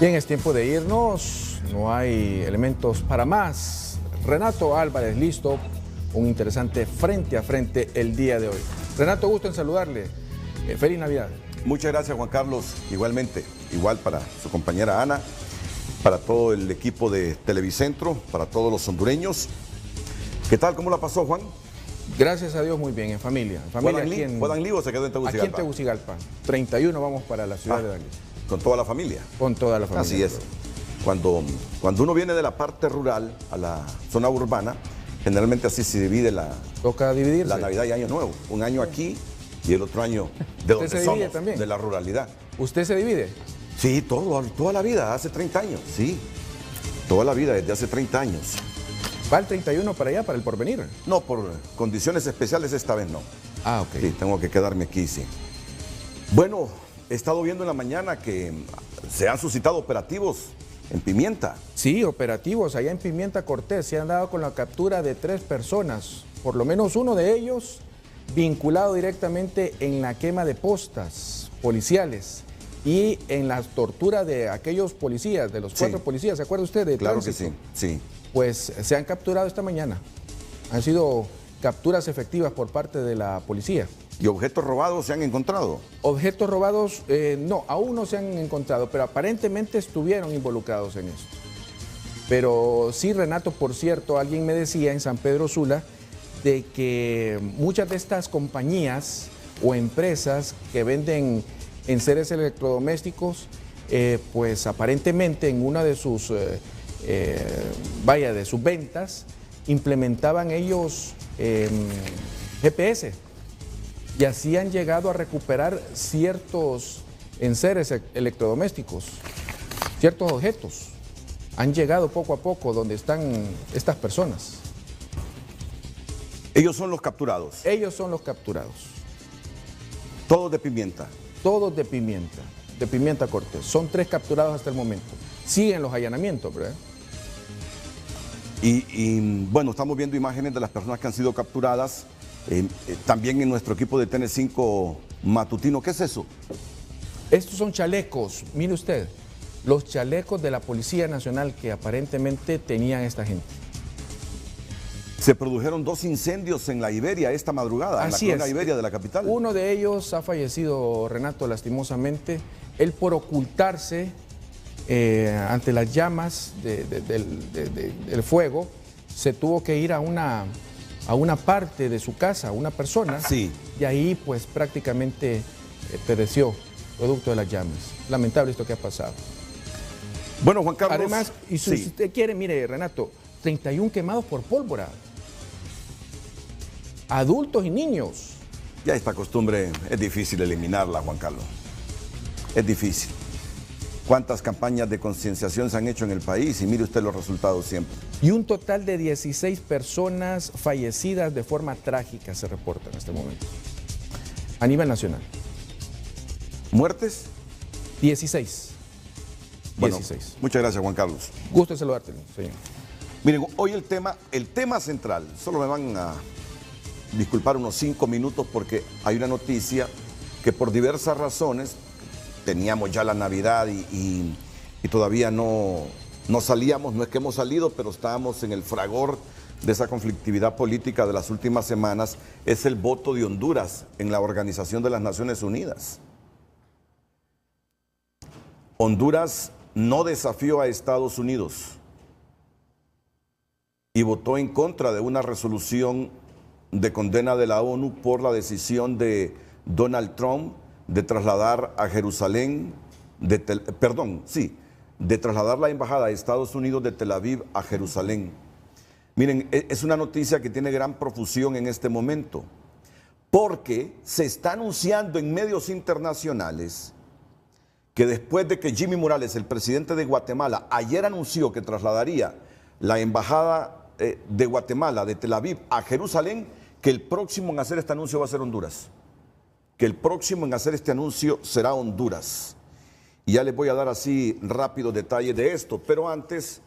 Bien, es tiempo de irnos, no hay elementos para más. Renato Álvarez, listo, un interesante frente a frente el día de hoy. Renato, gusto en saludarle. Feliz Navidad. Muchas gracias, Juan Carlos. Igualmente, igual para su compañera Ana, para todo el equipo de Televicentro, para todos los hondureños. ¿Qué tal? ¿Cómo la pasó, Juan? Gracias a Dios, muy bien, en familia. ¿Fue Danlí o se quedó en Tegucigalpa? Aquí en Tegucigalpa. 31 vamos para la ciudad de Danlí. ¿Con toda la familia? Con toda la familia. Así es. Cuando uno viene de la parte rural a la zona urbana, generalmente así se divide Toca dividirse. La Navidad y Año Nuevo. Un año aquí y el otro año de donde somos, también? de la ruralidad. ¿Usted se divide? Sí, toda la vida, hace 30 años, sí. Toda la vida, desde hace 30 años. ¿Va el 31 para allá, para el Porvenir? No, por condiciones especiales esta vez no. Ah, ok. Sí, tengo que quedarme aquí, sí. Bueno, he estado viendo en la mañana que se han suscitado operativos en Pimienta. Sí, operativos allá en Pimienta Cortés. Se han dado con la captura de 3 personas, por lo menos uno de ellos vinculado directamente en la quema de postas policiales y en la tortura de aquellos policías, de los 4 policías. ¿Se acuerda usted de Claro tránsito? que sí, sí. Pues se han capturado esta mañana. Han sido capturas efectivas por parte de la policía. ¿Y objetos robados se han encontrado? Objetos robados, no, aún no se han encontrado, pero aparentemente estuvieron involucrados en esto. Pero sí, Renato, por cierto, alguien me decía en San Pedro Sula de que muchas de estas compañías o empresas que venden enseres electrodomésticos, pues aparentemente en una de sus, de sus ventas, implementaban ellos GPS. Y así han llegado a recuperar ciertos enseres electrodomésticos, ciertos objetos. Han llegado poco a poco donde están estas personas. Ellos son los capturados. Ellos son los capturados. Todos de Pimienta. Todos de Pimienta Cortés. Son 3 capturados hasta el momento. Siguen los allanamientos, ¿verdad? Y bueno, estamos viendo imágenes de las personas que han sido capturadas. También en nuestro equipo de TN5 matutino. ¿Qué es eso? Estos son chalecos, mire usted, los chalecos de la Policía Nacional que aparentemente tenían esta gente. Se produjeron 2 incendios en la Iberia esta madrugada, Así en la colonia es. Iberia de la capital. Uno de ellos ha fallecido, Renato, lastimosamente. Él por ocultarse ante las llamas del fuego, se tuvo que ir a una parte de su casa, una persona, sí. Y ahí pues prácticamente pereció producto de las llamas. Lamentable esto que ha pasado. Bueno, Juan Carlos. Además, y si usted quiere, mire, Renato, 31 quemados por pólvora. Adultos y niños. Ya esta costumbre es difícil eliminarla, Juan Carlos. Es difícil. ¿Cuántas campañas de concienciación se han hecho en el país? Y mire usted los resultados siempre. Y un total de 16 personas fallecidas de forma trágica se reporta en este momento, a nivel nacional. ¿Muertes? 16. Bueno, 16. Muchas gracias, Juan Carlos. Gusto en saludarte, señor. Miren, hoy el tema central, solo me van a disculpar unos 5 minutos porque hay una noticia que por diversas razones, teníamos ya la Navidad y todavía no salíamos, no es que hemos salido, pero estábamos en el fragor de esa conflictividad política de las últimas semanas, es el voto de Honduras en la Organización de las Naciones Unidas. Honduras no desafió a Estados Unidos y votó en contra de una resolución de condena de la ONU por la decisión de Donald Trump de trasladar a Jerusalén, de trasladar la embajada de Estados Unidos de Tel Aviv a Jerusalén. Miren, es una noticia que tiene gran profusión en este momento, porque se está anunciando en medios internacionales que después de que Jimmy Morales, el presidente de Guatemala, ayer anunció que trasladaría la embajada de Guatemala de Tel Aviv a Jerusalén, que el próximo en hacer este anuncio va a ser Honduras. Que el próximo en hacer este anuncio será Honduras. Y ya les voy a dar así rápido detalle de esto, pero antes,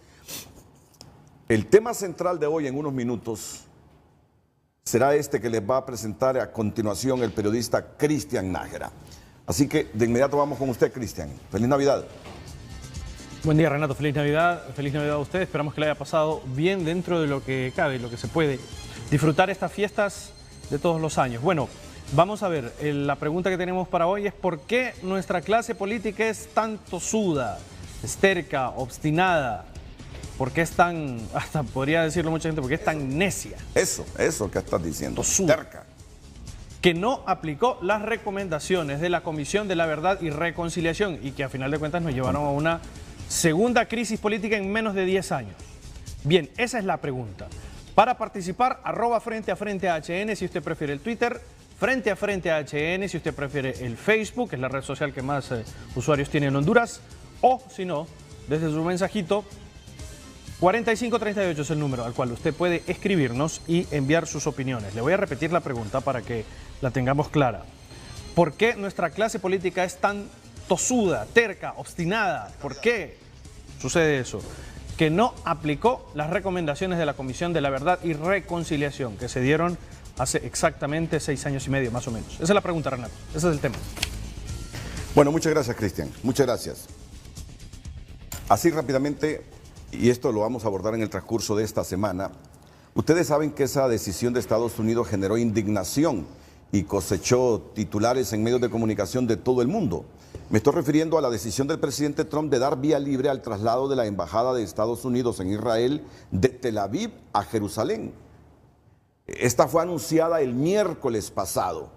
el tema central de hoy en unos minutos será este que les va a presentar a continuación el periodista Cristian Nájera. Así que de inmediato vamos con usted, Cristian. Feliz Navidad. Buen día, Renato. Feliz Navidad a usted. Esperamos que le haya pasado bien dentro de lo que cabe, lo que se puede. Disfrutar estas fiestas de todos los años. Bueno, vamos a ver, la pregunta que tenemos para hoy es ¿por qué nuestra clase política es tan tosuda, es terca, obstinada? ¿Por qué es tan, hasta podría decirlo mucha gente, por qué es tan necia? Eso que estás diciendo, Tosuda. terca. Que no aplicó las recomendaciones de la Comisión de la Verdad y Reconciliación y que a final de cuentas nos llevaron a una segunda crisis política en menos de 10 años. Bien, esa es la pregunta. Para participar, @Frente a Frente HN si usted prefiere el Twitter, Frente a Frente HN si usted prefiere el Facebook, que es la red social que más usuarios tiene en Honduras, o si no, desde su mensajito, 4538 es el número al cual usted puede escribirnos y enviar sus opiniones. Le voy a repetir la pregunta para que la tengamos clara. ¿Por qué nuestra clase política es tan tosuda, terca, obstinada? ¿Por qué sucede eso? Que no aplicó las recomendaciones de la Comisión de la Verdad y Reconciliación que se dieron hace exactamente 6 años y medio, más o menos. Esa es la pregunta, Renato. Ese es el tema. Bueno, muchas gracias, Cristian. Muchas gracias. Así rápidamente, y esto lo vamos a abordar en el transcurso de esta semana, ustedes saben que esa decisión de Estados Unidos generó indignación y cosechó titulares en medios de comunicación de todo el mundo. Me estoy refiriendo a la decisión del presidente Trump de dar vía libre al traslado de la Embajada de Estados Unidos en Israel de Tel Aviv a Jerusalén. Esta fue anunciada el miércoles pasado.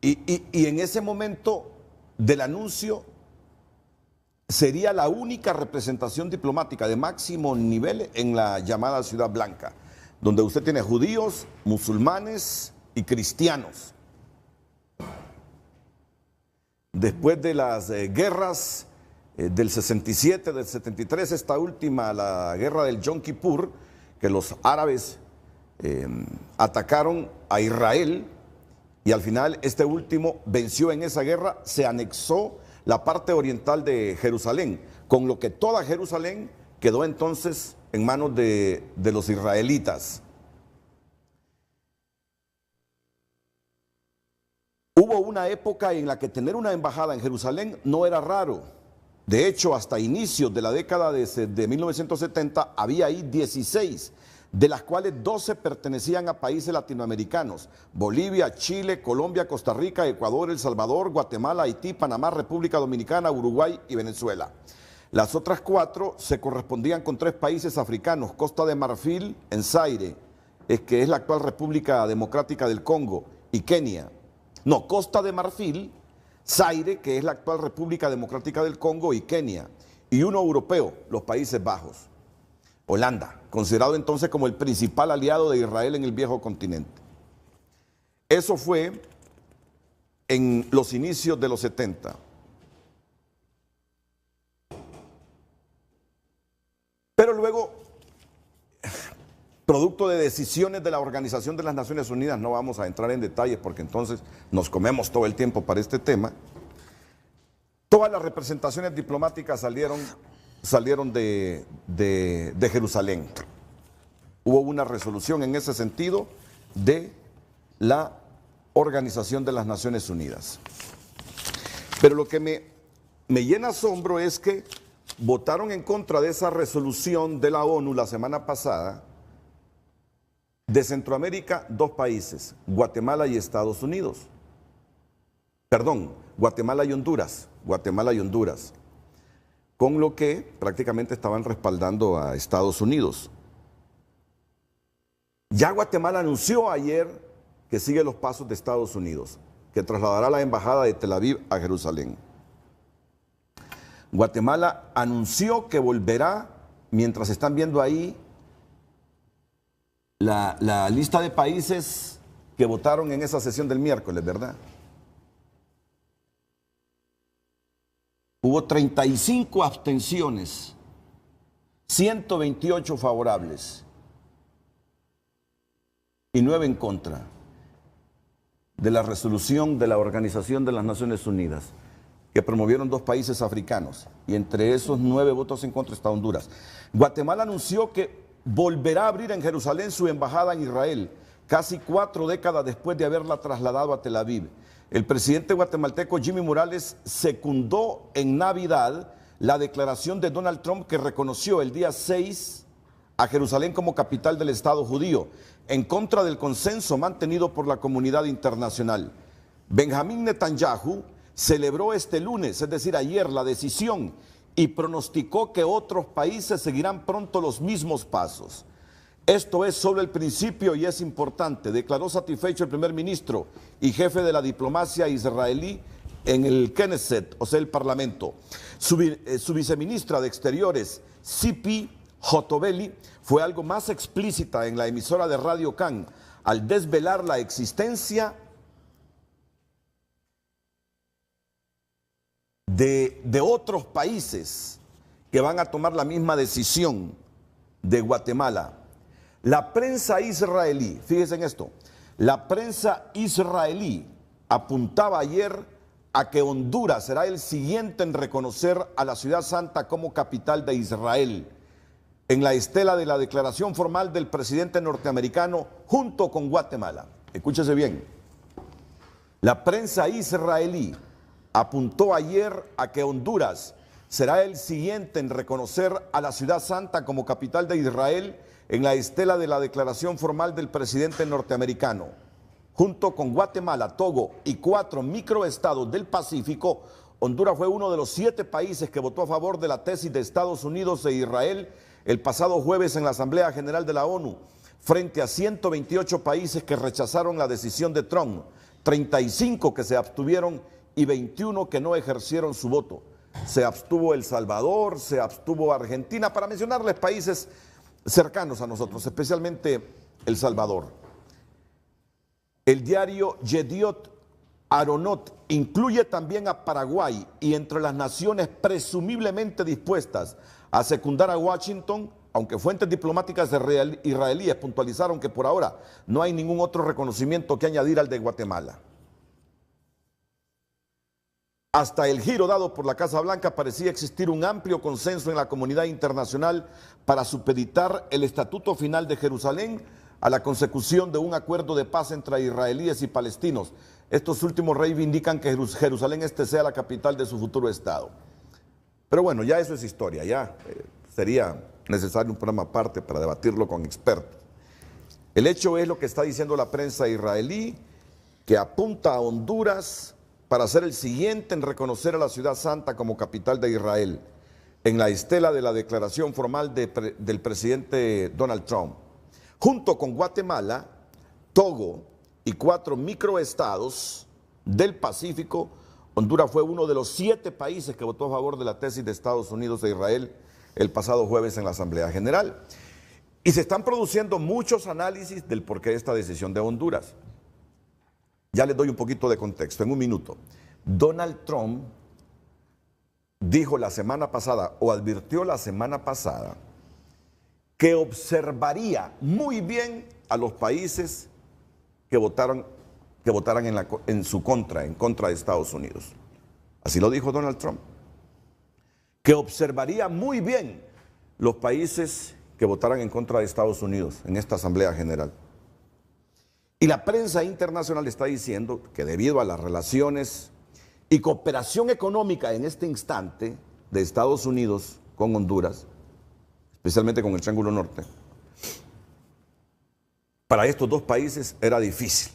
Y en ese momento del anuncio sería la única representación diplomática de máximo nivel en la llamada Ciudad Blanca, donde usted tiene judíos, musulmanes y cristianos. Después de las guerras del 67, del 73, esta última, la guerra del Yom Kippur, que los árabes atacaron a Israel y al final este último venció en esa guerra, se anexó la parte oriental de Jerusalén, con lo que toda Jerusalén quedó entonces en manos de los israelitas. Hubo una época en la que tener una embajada en Jerusalén no era raro. De hecho, hasta inicios de la década de 1970 había ahí 16, de las cuales 12 pertenecían a países latinoamericanos: Bolivia, Chile, Colombia, Costa Rica, Ecuador, El Salvador, Guatemala, Haití, Panamá, República Dominicana, Uruguay y Venezuela. Las otras 4 se correspondían con 3 países africanos: Costa de Marfil, en Zaire, que es la actual República Democrática del Congo, y Kenia. No, Costa de Marfil, Zaire, que es la actual República Democrática del Congo, y Kenia. Y uno europeo, los Países Bajos. Holanda, considerado entonces como el principal aliado de Israel en el viejo continente. Eso fue en los inicios de los 70. Pero luego, producto de decisiones de la Organización de las Naciones Unidas, no vamos a entrar en detalles porque entonces nos comemos todo el tiempo para este tema, todas las representaciones diplomáticas salieron de Jerusalén. Hubo una resolución en ese sentido de la Organización de las Naciones Unidas. Pero lo que me llena asombro es que votaron en contra de esa resolución de la ONU la semana pasada. De Centroamérica, 2 países, Guatemala y Estados Unidos. Perdón, Guatemala y Honduras. Con lo que prácticamente estaban respaldando a Estados Unidos. Ya Guatemala anunció ayer que sigue los pasos de Estados Unidos, que trasladará la embajada de Tel Aviv a Jerusalén. Guatemala anunció que volverá, mientras están viendo ahí la lista de países que votaron en esa sesión del miércoles, ¿verdad? Hubo 35 abstenciones, 128 favorables y 9 en contra de la resolución de la Organización de las Naciones Unidas, que promovieron 2 países africanos, y entre esos 9 votos en contra está Honduras. Guatemala anunció que volverá a abrir en Jerusalén su embajada en Israel, casi 4 décadas después de haberla trasladado a Tel Aviv. el presidente guatemalteco Jimmy Morales secundó en Navidad la declaración de Donald Trump que reconoció el día 6 a Jerusalén como capital del Estado judío, en contra del consenso mantenido por la comunidad internacional. Benjamín Netanyahu celebró este lunes, es decir, ayer, la decisión y pronosticó que otros países seguirán pronto los mismos pasos. Esto es solo el principio y es importante, declaró satisfecho el primer ministro y jefe de la diplomacia israelí en el Knesset, o sea, el Parlamento. Su viceministra de Exteriores, Tzipi Hotovely, fue algo más explícita en la emisora de Radio Can al desvelar la existencia de otros países que van a tomar la misma decisión de Guatemala. La prensa israelí, fíjense en esto, la prensa israelí apuntaba ayer a que Honduras será el siguiente en reconocer a la ciudad santa como capital de Israel, en la estela de la declaración formal del presidente norteamericano junto con Guatemala. Escúchese bien, la prensa israelí apuntó ayer a que Honduras será el siguiente en reconocer a la ciudad santa como capital de Israel en la estela de la declaración formal del presidente norteamericano. Junto con Guatemala, Togo y 4 microestados del Pacífico, Honduras fue uno de los 7 países que votó a favor de la tesis de Estados Unidos e Israel el pasado jueves en la Asamblea General de la ONU, frente a 128 países que rechazaron la decisión de Trump, 35 que se abstuvieron y 21 que no ejercieron su voto. Se abstuvo El Salvador, se abstuvo Argentina, para mencionarles países cercanos a nosotros, especialmente El Salvador. El diario Yediot Aronot incluye también a Paraguay y entre las naciones presumiblemente dispuestas a secundar a Washington, aunque fuentes diplomáticas israelíes puntualizaron que por ahora no hay ningún otro reconocimiento que añadir al de Guatemala. Hasta el giro dado por la Casa Blanca parecía existir un amplio consenso en la comunidad internacional para supeditar el estatuto final de Jerusalén a la consecución de un acuerdo de paz entre israelíes y palestinos. Estos últimos reivindican que Jerusalén sea la capital de su futuro Estado. Pero bueno, ya eso es historia, ya sería necesario un programa aparte para debatirlo con expertos. El hecho es lo que está diciendo la prensa israelí, que apunta a Honduras para ser el siguiente en reconocer a la ciudad santa como capital de Israel, en la estela de la declaración formal del presidente Donald Trump. Junto con Guatemala, Togo y 4 microestados del Pacífico, Honduras fue uno de los 7 países que votó a favor de la tesis de Estados Unidos e Israel el pasado jueves en la Asamblea General. Y se están produciendo muchos análisis del porqué de esta decisión de Honduras. Ya les doy un poquito de contexto, en un minuto. Donald Trump dijo la semana pasada, o advirtió la semana pasada, que observaría muy bien a los países que votaran en su contra, en contra de Estados Unidos. Así lo dijo Donald Trump. Que observaría muy bien los países que votaran en contra de Estados Unidos en esta Asamblea General. Y la prensa internacional está diciendo que debido a las relaciones y cooperación económica en este instante de Estados Unidos con Honduras, especialmente con el Triángulo Norte, para estos dos países era difícil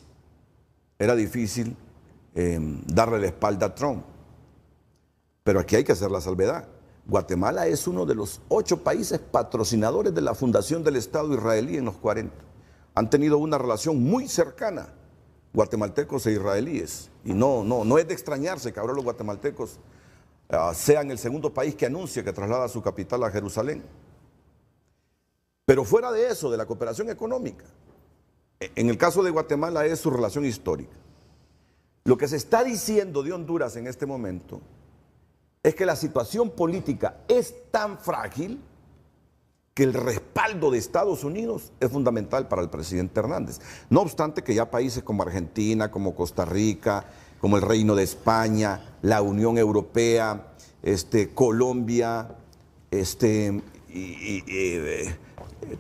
darle la espalda a Trump. Pero aquí hay que hacer la salvedad. Guatemala es uno de los 8 países patrocinadores de la fundación del Estado israelí en los 40. Han tenido una relación muy cercana, guatemaltecos e israelíes. Y no es de extrañarse que ahora los guatemaltecos sean el segundo país que anuncia que traslada su capital a Jerusalén. Pero fuera de eso, de la cooperación económica, en el caso de Guatemala es su relación histórica. Lo que se está diciendo de Honduras en este momento es que la situación política es tan frágil que el respaldo de Estados Unidos es fundamental para el presidente Hernández. No obstante que ya países como Argentina, como Costa Rica, como el Reino de España, la Unión Europea, Colombia,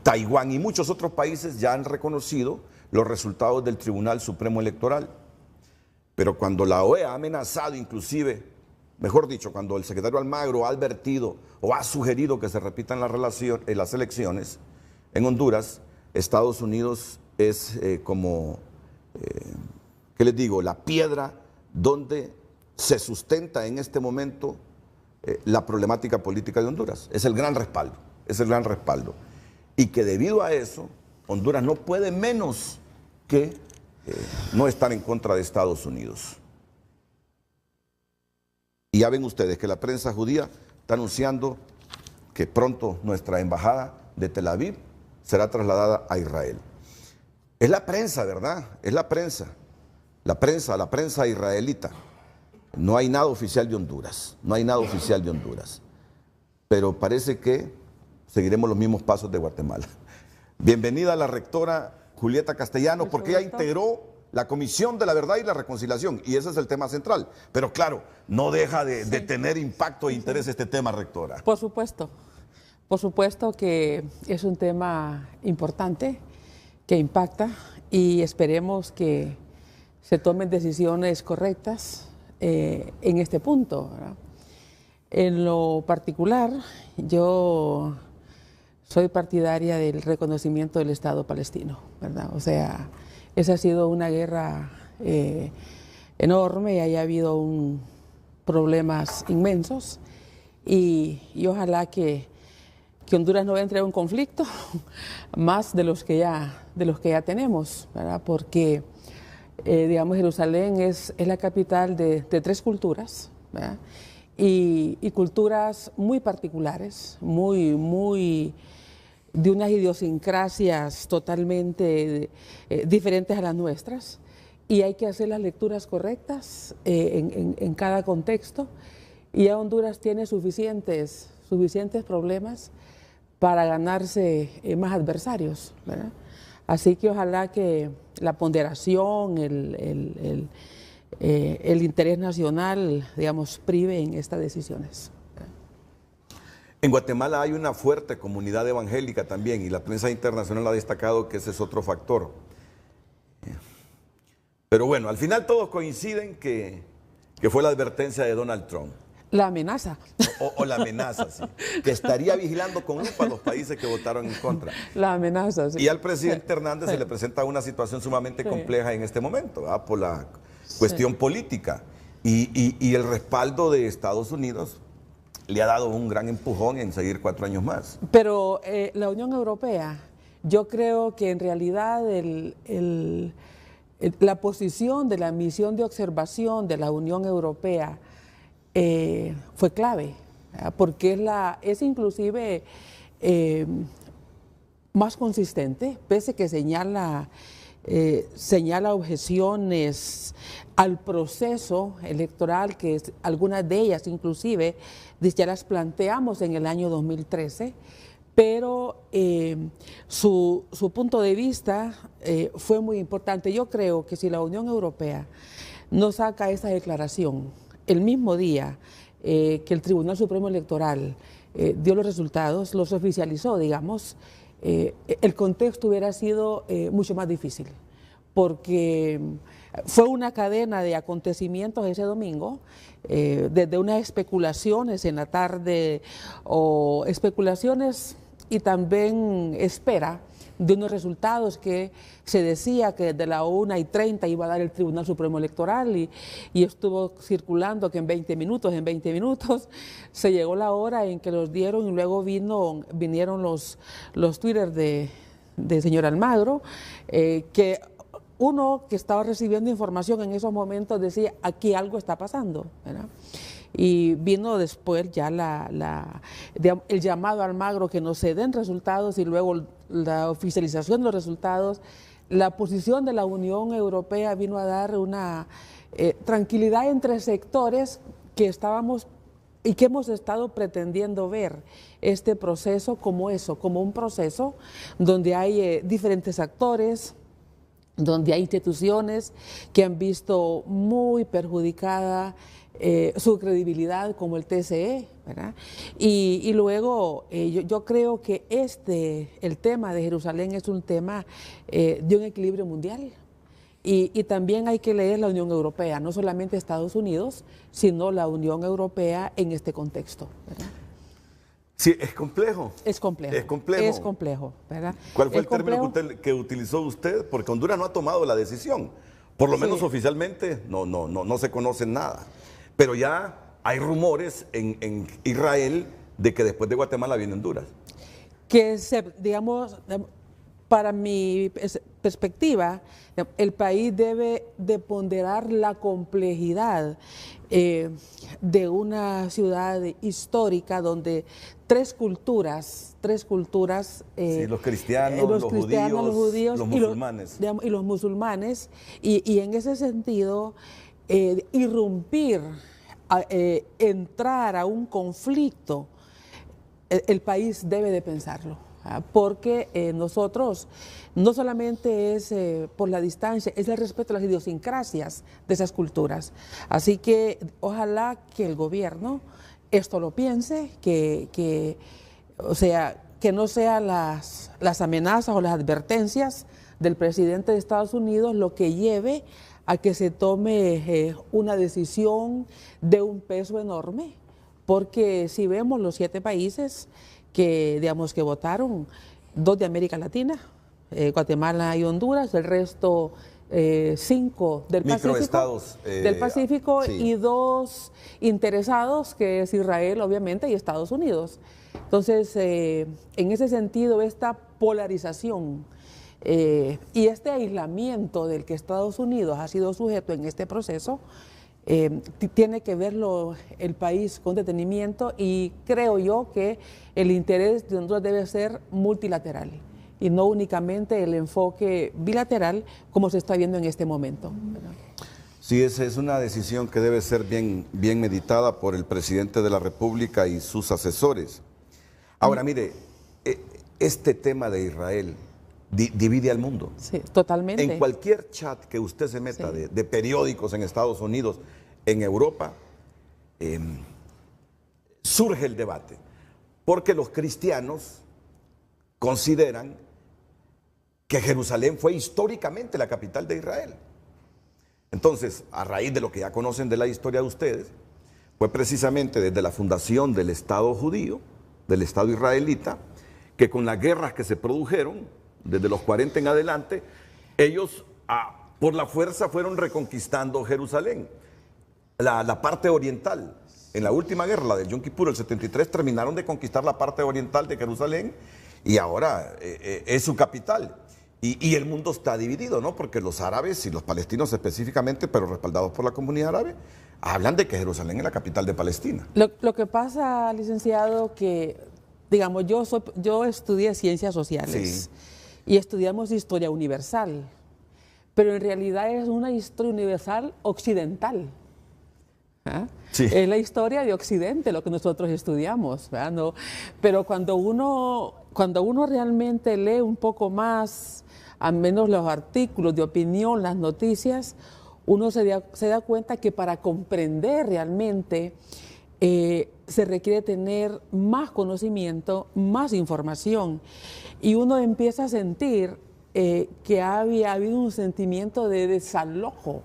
Taiwán y muchos otros países ya han reconocido los resultados del Tribunal Supremo Electoral. Pero cuando la OEA ha amenazado inclusive, mejor dicho, cuando el secretario Almagro ha advertido o ha sugerido que se repitan las elecciones en Honduras, Estados Unidos es ¿qué les digo?, la piedra donde se sustenta en este momento la problemática política de Honduras. Es el gran respaldo, es el gran respaldo. Y que debido a eso, Honduras no puede menos que no estar en contra de Estados Unidos. Y ya ven ustedes que la prensa judía está anunciando que pronto nuestra embajada de Tel Aviv será trasladada a Israel. Es la prensa, ¿verdad? Es la prensa israelita. No hay nada oficial de Honduras, no hay nada oficial de Honduras. Pero parece que seguiremos los mismos pasos de Guatemala. Bienvenida a la rectora Julieta Castellano, porque ella integró la Comisión de la Verdad y la Reconciliación, y ese es el tema central. Pero claro, no deja de tener impacto e interés este tema, rectora. Por supuesto que es un tema importante, que impacta, y esperemos que se tomen decisiones correctas en este punto, ¿verdad? En lo particular, yo soy partidaria del reconocimiento del Estado palestino, ¿verdad? O sea, esa ha sido una guerra enorme y haya habido problemas inmensos, y ojalá que Honduras no entre en un conflicto más de los que ya tenemos, ¿verdad? Porque digamos, Jerusalén es la capital de 3 culturas, ¿verdad? Y culturas muy particulares, muy de unas idiosincrasias totalmente diferentes a las nuestras, y hay que hacer las lecturas correctas en cada contexto, y ya Honduras tiene suficientes problemas para ganarse más adversarios, ¿verdad? Así que ojalá que la ponderación, el interés nacional, digamos, prive en estas decisiones. En Guatemala hay una fuerte comunidad evangélica también, y la prensa internacional ha destacado que ese es otro factor. Pero bueno, al final todos coinciden que fue la advertencia de Donald Trump. La amenaza. O la amenaza, sí. Que estaría vigilando con lupa a los países que votaron en contra. La amenaza, sí. Y al presidente Hernández se le presenta una situación sumamente compleja en este momento, ¿verdad? Por la cuestión política. Y el respaldo de Estados Unidos le ha dado un gran empujón en seguir 4 años más. Pero la Unión Europea, yo creo que en realidad la posición de la misión de observación de la Unión Europea fue clave, ¿verdad? Porque es inclusive más consistente, pese que señala objeciones al proceso electoral, que algunas de ellas inclusive ya las planteamos en el año 2013, pero su punto de vista fue muy importante. Yo creo que si la Unión Europea no saca esa declaración el mismo día que el Tribunal Supremo Electoral dio los resultados, los oficializó, digamos, el contexto hubiera sido mucho más difícil, porque fue una cadena de acontecimientos ese domingo, desde unas especulaciones en la tarde, o especulaciones y también espera de unos resultados que se decía que de la 1:30 iba a dar el Tribunal Supremo Electoral, y estuvo circulando que en 20 minutos se llegó la hora en que los dieron, y luego vinieron los Twitter de señor Almagro, que uno que estaba recibiendo información en esos momentos decía, aquí algo está pasando, ¿verdad? Y vino después ya el llamado a Almagro que no se den resultados, y luego la oficialización de los resultados. La posición de la Unión Europea vino a dar una tranquilidad entre sectores que estábamos y que hemos estado pretendiendo ver este proceso como eso, como un proceso donde hay diferentes actores, donde hay instituciones que han visto muy perjudicada su credibilidad, como el TCE, ¿verdad? Y luego yo creo que el tema de Jerusalén es un tema de un equilibrio mundial, Y también hay que leer la Unión Europea, no solamente Estados Unidos, sino la Unión Europea en este contexto, ¿verdad? Sí, es complejo. Es complejo. Es complejo. Es complejo, ¿verdad? ¿Cuál fue Es el término complejo. que utilizó usted? Porque Honduras no ha tomado la decisión. Por lo menos Sí. oficialmente no se conoce nada. Pero ya hay rumores en Israel de que después de Guatemala viene Honduras. Que digamos, para mi perspectiva, el país debe de ponderar la complejidad de una ciudad histórica donde tres culturas, Sí, los cristianos, los judíos, los musulmanes. Y los musulmanes, y en ese sentido, irrumpir, entrar a un conflicto, el país debe de pensarlo, porque nosotros no solamente es por la distancia, es el respeto a las idiosincrasias de esas culturas. Así que ojalá que el gobierno esto lo piense, o sea, que no sean las amenazas o las advertencias del presidente de Estados Unidos lo que lleve a que se tome una decisión de un peso enorme. Porque si vemos los 7 países que, digamos, que votaron, 2 de América Latina, Guatemala y Honduras, el resto 5 del Microestados, Pacífico sí. Y 2 interesados, que es Israel, obviamente, y Estados Unidos. Entonces, en ese sentido, esta polarización y este aislamiento del que Estados Unidos ha sido sujeto en este proceso, tiene que verlo el país con detenimiento, y creo yo que el interés de Honduras debe ser multilateral y no únicamente el enfoque bilateral como se está viendo en este momento. Sí, esa es una decisión que debe ser bien meditada por el presidente de la República y sus asesores. Ahora, mire, este tema de Israel divide al mundo. Sí, totalmente. En cualquier chat que usted se meta, sí, de periódicos en Estados Unidos, en Europa, surge el debate, porque los cristianos consideran que Jerusalén fue históricamente la capital de Israel. Entonces, a raíz de lo que ya conocen de la historia de ustedes, fue precisamente desde la fundación del Estado judío, del Estado israelita, que con las guerras que se produjeron, desde los 40 en adelante, ellos por la fuerza fueron reconquistando Jerusalén, la parte oriental. En la última guerra, la del Yom Kippur, el 73, terminaron de conquistar la parte oriental de Jerusalén y ahora es su capital. Y el mundo está dividido, ¿no? Porque los árabes y los palestinos específicamente, pero respaldados por la comunidad árabe, hablan de que Jerusalén es la capital de Palestina. Lo que pasa, licenciado, que, digamos, yo estudié ciencias sociales, sí, y estudiamos historia universal, pero en realidad es una historia universal occidental. Sí. Es la historia de Occidente lo que nosotros estudiamos, ¿verdad? No, pero cuando uno realmente lee un poco más, al menos los artículos de opinión, las noticias, uno se da cuenta que para comprender realmente se requiere tener más conocimiento, más información, y uno empieza a sentir que había habido un sentimiento de desalojo,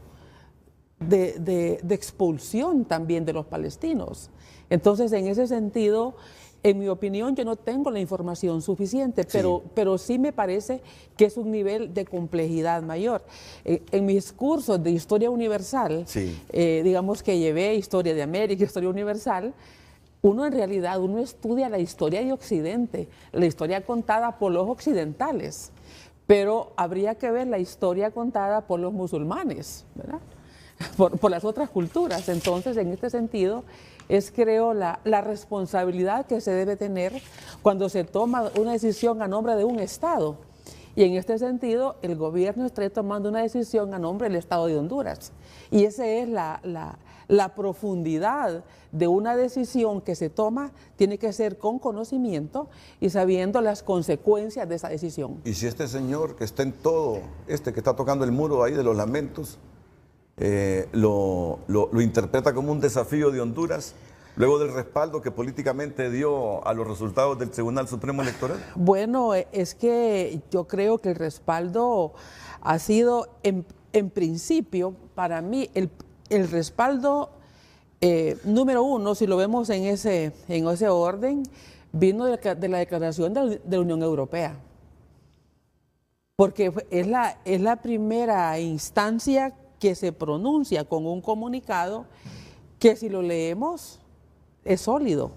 de expulsión también de los palestinos. Entonces, en ese sentido, en mi opinión, yo no tengo la información suficiente, pero sí me parece que es un nivel de complejidad mayor. En mis cursos de historia universal, digamos que llevé historia de América, historia universal, uno estudia la historia de Occidente, la historia contada por los occidentales, pero habría que ver la historia contada por los musulmanes, ¿verdad? Por las otras culturas. Entonces, en este sentido, creo, la responsabilidad que se debe tener cuando se toma una decisión a nombre de un Estado. Y en este sentido, el gobierno está tomando una decisión a nombre del Estado de Honduras. Y esa es la profundidad de una decisión que se toma, tiene que ser con conocimiento y sabiendo las consecuencias de esa decisión. Y si este señor que está en todo, que está tocando el muro ahí de los lamentos, lo interpreta como un desafío de Honduras, luego del respaldo que políticamente dio a los resultados del Tribunal Supremo Electoral? Bueno, es que yo creo que el respaldo ha sido en principio, para mí, el respaldo número uno, si lo vemos en ese orden, vino de la declaración de la Unión Europea. Porque es la primera instancia que se pronuncia con un comunicado que, si lo leemos, es sólido.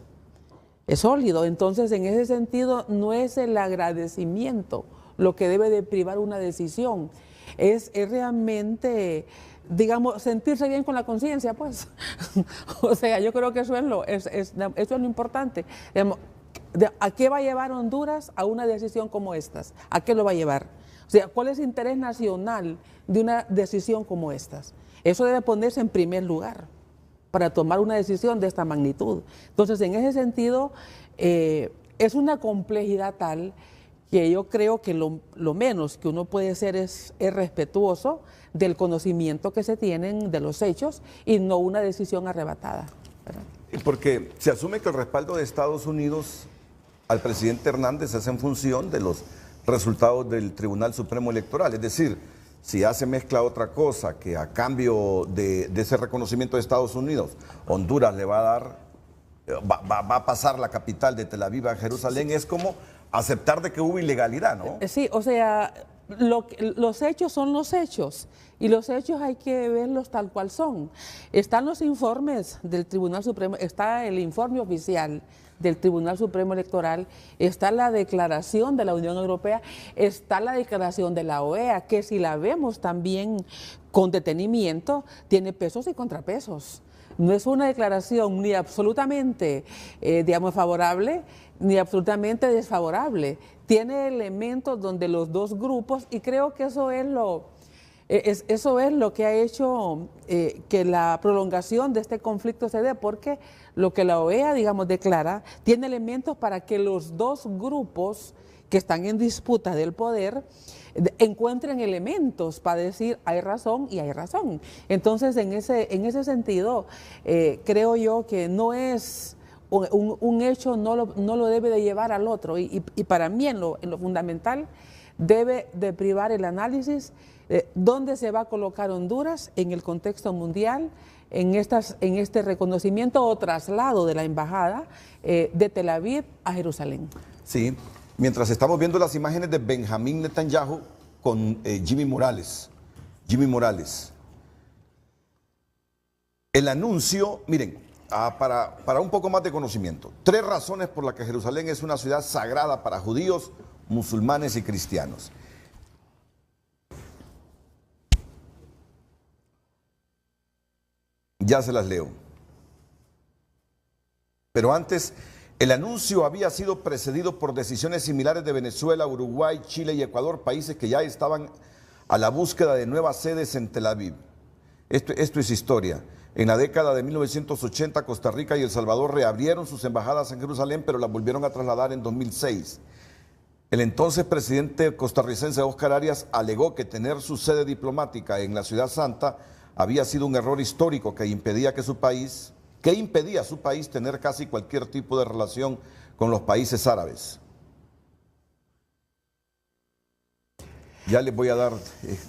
Es sólido. Entonces, en ese sentido, no es el agradecimiento lo que debe de privar una decisión. Es realmente, digamos, sentirse bien con la conciencia, pues. O sea, yo creo que eso es lo importante. Digamos, ¿a qué va a llevar Honduras a una decisión como estas? ¿A qué lo va a llevar? O sea, ¿cuál es el interés nacional de una decisión como estas? Eso debe ponerse en primer lugar para tomar una decisión de esta magnitud. Entonces, en ese sentido, es una complejidad tal que yo creo que lo menos que uno puede hacer es respetuoso del conocimiento que se tienen de los hechos y no una decisión arrebatada, ¿verdad? Porque se asume que el respaldo de Estados Unidos al presidente Hernández es en función de los resultados del Tribunal Supremo Electoral. Es decir, si ya se mezcla otra cosa, que a cambio de ese reconocimiento de Estados Unidos, Honduras le va a dar, va a pasar la capital de Tel Aviv a Jerusalén, es como aceptar de que hubo ilegalidad, ¿no? Sí, o sea, los hechos son los hechos y los hechos hay que verlos tal cual son. Están los informes del Tribunal Supremo, está el informe oficial del Tribunal Supremo Electoral, está la declaración de la Unión Europea, está la declaración de la OEA, que si la vemos también con detenimiento, tiene pesos y contrapesos. No es una declaración ni absolutamente, digamos, favorable, ni absolutamente desfavorable. Tiene elementos donde los dos grupos, y creo que eso es lo que ha hecho que la prolongación de este conflicto se dé, porque lo que la OEA, digamos, declara, tiene elementos para que los dos grupos que están en disputa del poder encuentren elementos para decir hay razón y hay razón. Entonces, en ese sentido, creo yo que no es un hecho, no lo debe de llevar al otro, y para mí en lo fundamental debe de privar el análisis dónde se va a colocar Honduras en el contexto mundial, en este reconocimiento o traslado de la embajada de Tel Aviv a Jerusalén. Sí, mientras estamos viendo las imágenes de Benjamín Netanyahu con Jimmy Morales. El anuncio, miren, para un poco más de conocimiento, 3 razones por las que Jerusalén es una ciudad sagrada para judíos, musulmanes y cristianos. Ya se las leo. Pero antes, el anuncio había sido precedido por decisiones similares de Venezuela, Uruguay, Chile y Ecuador, países que ya estaban a la búsqueda de nuevas sedes en Tel Aviv. Esto es historia. En la década de 1980, Costa Rica y El Salvador reabrieron sus embajadas en Jerusalén, pero las volvieron a trasladar en 2006. El entonces presidente costarricense Óscar Arias alegó que tener su sede diplomática en la Ciudad Santa había sido un error histórico que impedía a su país tener casi cualquier tipo de relación con los países árabes. Ya les voy a dar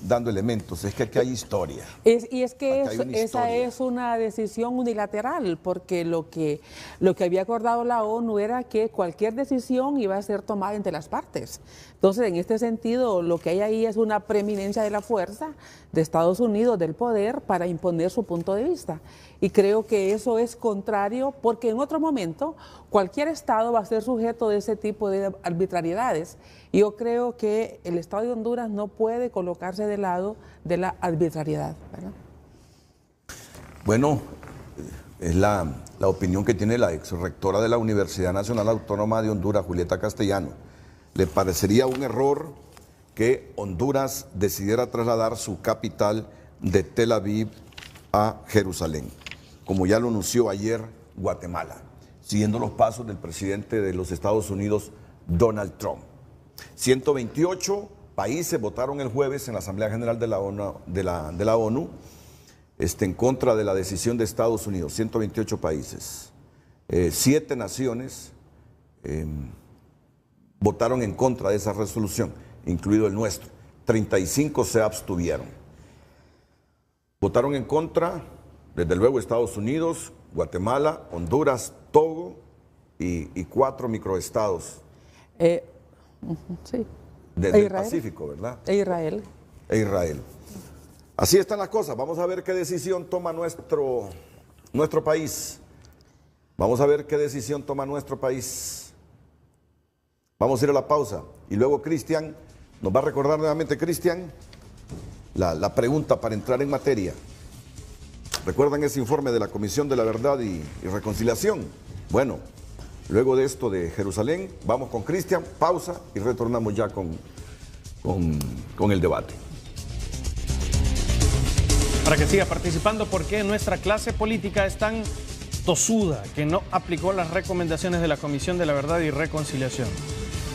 dando elementos, es que aquí hay historia. Esa es una decisión unilateral, porque lo que había acordado la ONU era que cualquier decisión iba a ser tomada entre las partes. Entonces, en este sentido, lo que hay ahí es una preeminencia de la fuerza de Estados Unidos, del poder, para imponer su punto de vista. Y creo que eso es contrario, porque en otro momento cualquier Estado va a ser sujeto de ese tipo de arbitrariedades. Y yo creo que el Estado de Honduras no puede colocarse del lado de la arbitrariedad, ¿verdad? Bueno, es la opinión que tiene la ex rectora de la Universidad Nacional Autónoma de Honduras, Julieta Castellano. ¿Le parecería un error que Honduras decidiera trasladar su capital de Tel Aviv a Jerusalén, como ya lo anunció ayer Guatemala, siguiendo los pasos del presidente de los Estados Unidos, Donald Trump? 128 países votaron el jueves en la Asamblea General de la ONU en contra de la decisión de Estados Unidos. 128 países. 7 naciones votaron en contra de esa resolución, incluido el nuestro. 35 se abstuvieron. Votaron en contra, desde luego, Estados Unidos, Guatemala, Honduras, Togo y 4 microestados Sí. del Pacífico, ¿verdad? E Israel. E Israel. Así están las cosas. Vamos a ver qué decisión toma nuestro país. Vamos a ver qué decisión toma nuestro país. Vamos a ir a la pausa. Y luego Cristian nos va a recordar nuevamente, Cristian, la pregunta para entrar en materia. ¿Recuerdan ese informe de la Comisión de la Verdad y Reconciliación? Bueno, luego de esto de Jerusalén, vamos con Cristian, pausa y retornamos ya con el debate. Para que siga participando, ¿por qué nuestra clase política es tan tosuda que no aplicó las recomendaciones de la Comisión de la Verdad y Reconciliación?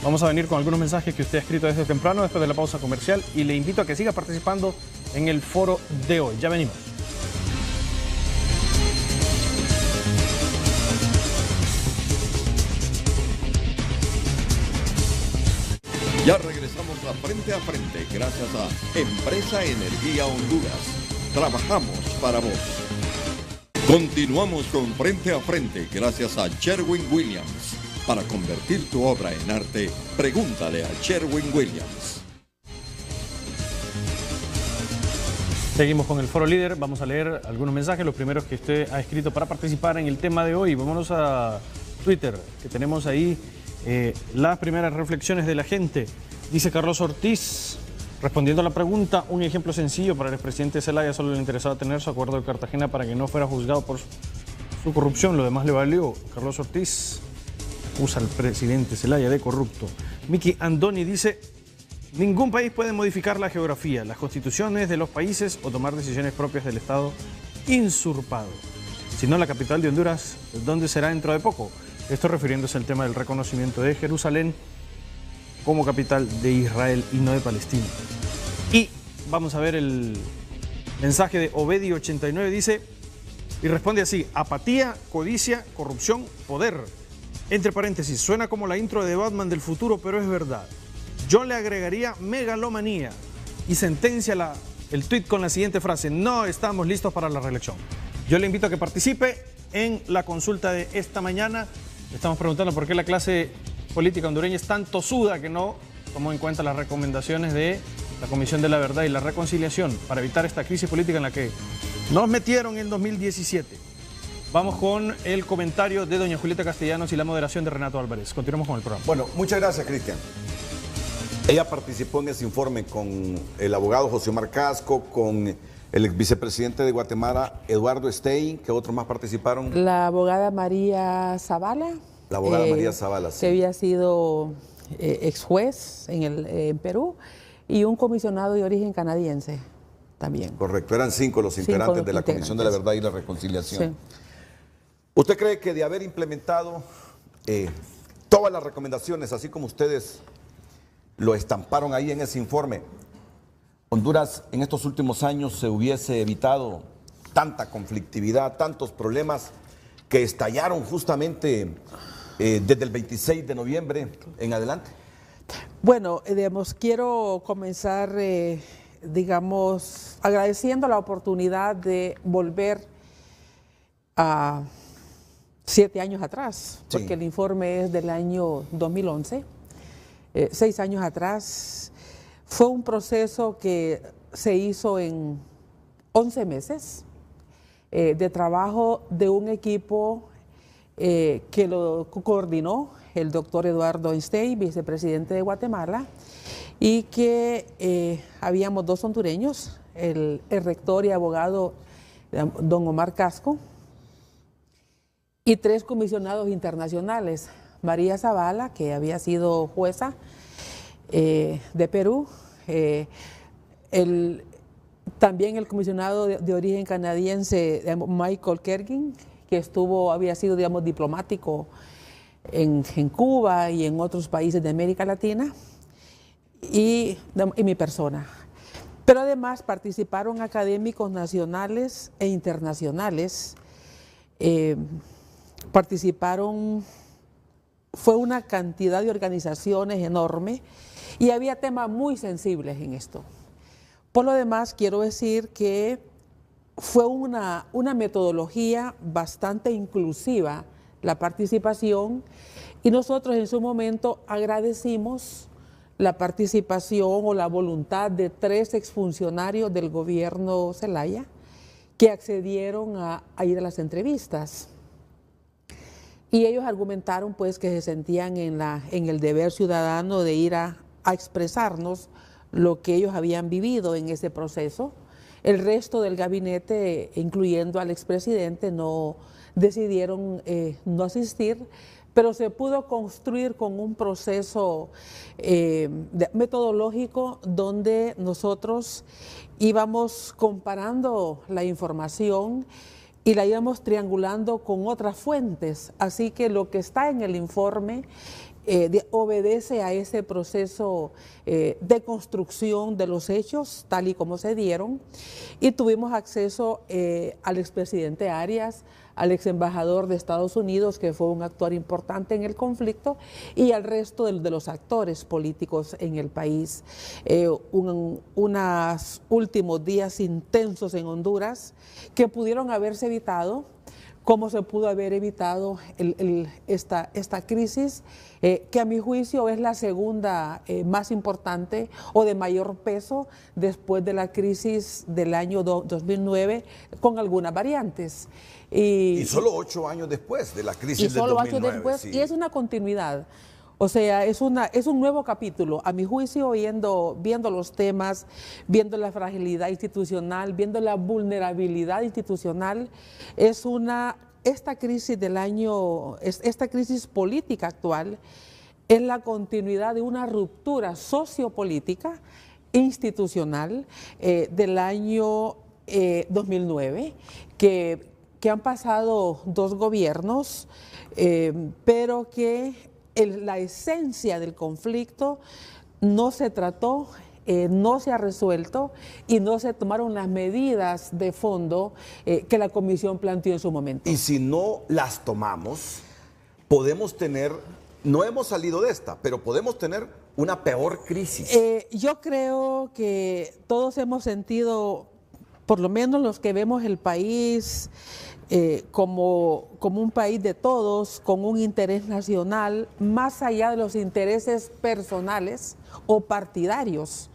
Vamos a venir con algunos mensajes que usted ha escrito desde temprano, después de la pausa comercial, y le invito a que siga participando en el foro de hoy. Ya venimos. Ya regresamos a Frente, gracias a Empresa Energía Honduras. Trabajamos para vos. Continuamos con Frente, gracias a Sherwin Williams. Para convertir tu obra en arte, pregúntale a Sherwin Williams. Seguimos con el Foro Líder. Vamos a leer algunos mensajes, los primeros que usted ha escrito para participar en el tema de hoy. Vámonos a Twitter, que tenemos ahí las primeras reflexiones de la gente. Dice Carlos Ortiz, respondiendo a la pregunta, un ejemplo sencillo: para el expresidente Zelaya solo le interesaba tener su acuerdo de Cartagena para que no fuera juzgado por su corrupción, lo demás le valió. Carlos Ortiz acusa al presidente Zelaya de corrupto. Miki Andoni dice, ningún país puede modificar la geografía, las constituciones de los países o tomar decisiones propias del Estado usurpado. Si no, la capital de Honduras, ¿dónde será dentro de poco? Esto refiriéndose al tema del reconocimiento de Jerusalén como capital de Israel y no de Palestina. Y vamos a ver el mensaje de Obedi89, dice, y responde así: apatía, codicia, corrupción, poder. Entre paréntesis, suena como la intro de Batman del futuro, pero es verdad. Yo le agregaría megalomanía y sentencia el tuit con la siguiente frase: no estamos listos para la reelección. Yo le invito a que participe en la consulta de esta mañana. Estamos preguntando por qué la clase política hondureña es tan tosuda que no tomó en cuenta las recomendaciones de la Comisión de la Verdad y la Reconciliación para evitar esta crisis política en la que nos metieron en 2017. Vamos con el comentario de doña Julieta Castellanos y la moderación de Renato Álvarez. Continuamos con el programa. Bueno, muchas gracias, Cristian. Ella participó en ese informe con el abogado José Omar Casco, con el ex vicepresidente de Guatemala, Eduardo Stein, que otros más participaron. La abogada María Zavala. La abogada María Zavala, sí. Que había sido ex juez en Perú, y un comisionado de origen canadiense también. Correcto, eran 5 los integrantes de la Comisión de la Verdad y la Reconciliación. Sí. ¿Usted cree que de haber implementado todas las recomendaciones, así como ustedes lo estamparon ahí en ese informe, Honduras en estos últimos años se hubiese evitado tanta conflictividad, tantos problemas que estallaron justamente desde el 26 de noviembre en adelante? Bueno, digamos, quiero comenzar, digamos, agradeciendo la oportunidad de volver a 7 años atrás, Sí. porque el informe es del año 2011, 6 años atrás. Fue un proceso que se hizo en 11 meses de trabajo de un equipo que lo coordinó el doctor Eduardo Stein, vicepresidente de Guatemala, y que habíamos 2 hondureños, el rector y abogado don Omar Casco, y 3 comisionados internacionales: María Zavala, que había sido jueza de Perú, también el comisionado de origen canadiense Michael Kergin, que había sido, digamos, diplomático en Cuba y en otros países de América Latina, y mi persona. Pero además participaron académicos nacionales e internacionales, fue una cantidad de organizaciones enorme, y había temas muy sensibles en esto. Por lo demás, quiero decir que fue una metodología bastante inclusiva la participación, y nosotros en su momento agradecimos la participación o la voluntad de 3 exfuncionarios del gobierno Zelaya que accedieron a ir a las entrevistas. Y ellos argumentaron pues que se sentían en el deber ciudadano de ir a expresarnos lo que ellos habían vivido en ese proceso. El resto del gabinete, incluyendo al expresidente, no decidieron no asistir, pero se pudo construir con un proceso metodológico donde nosotros íbamos comparando la información y la íbamos triangulando con otras fuentes. Así que lo que está en el informe obedece a ese proceso de construcción de los hechos tal y como se dieron, y tuvimos acceso al expresidente Arias, al ex embajador de Estados Unidos, que fue un actor importante en el conflicto, y al resto de los actores políticos en el país. Unos últimos días intensos en Honduras que pudieron haberse evitado, cómo se pudo haber evitado esta crisis, que a mi juicio es la segunda más importante o de mayor peso después de la crisis del año 2009, con algunas variantes. Y solo 8 años después de la crisis del 2009. Y solo 8 años después, sí. Y es una continuidad. O sea, es un nuevo capítulo, a mi juicio, viendo los temas, viendo la fragilidad institucional, viendo la vulnerabilidad institucional. Esta crisis esta crisis política actual es la continuidad de una ruptura sociopolítica institucional del año 2009, que han pasado 2 gobiernos, pero que la esencia del conflicto no se trató, no se ha resuelto y no se tomaron las medidas de fondo que la Comisión planteó en su momento. Y si no las tomamos, podemos tener, no hemos salido de esta, pero podemos tener una peor crisis. Yo creo que todos hemos sentido, por lo menos los que vemos el país como un país de todos, con un interés nacional, más allá de los intereses personales o partidarios,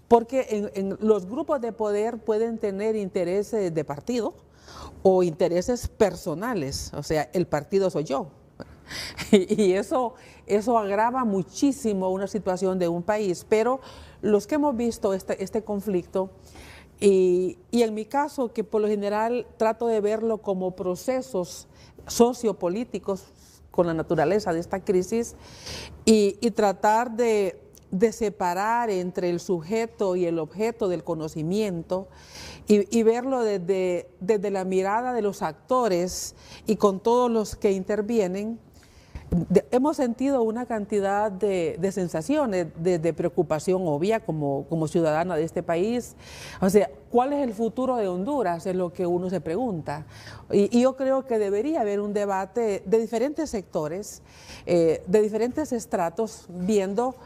porque en los grupos de poder pueden tener intereses de partido o intereses personales, o sea, el partido soy yo. Y eso agrava muchísimo una situación de un país, pero los que hemos visto este conflicto, y en mi caso, que por lo general trato de verlo como procesos sociopolíticos con la naturaleza de esta crisis, y tratar de separar entre el sujeto y el objeto del conocimiento, y verlo desde la mirada de los actores y con todos los que intervienen. Hemos sentido una cantidad de sensaciones, de preocupación obvia como ciudadana de este país. O sea, ¿cuál es el futuro de Honduras? Es lo que uno se pregunta. Y yo creo que debería haber un debate de diferentes sectores, de diferentes estratos, viendo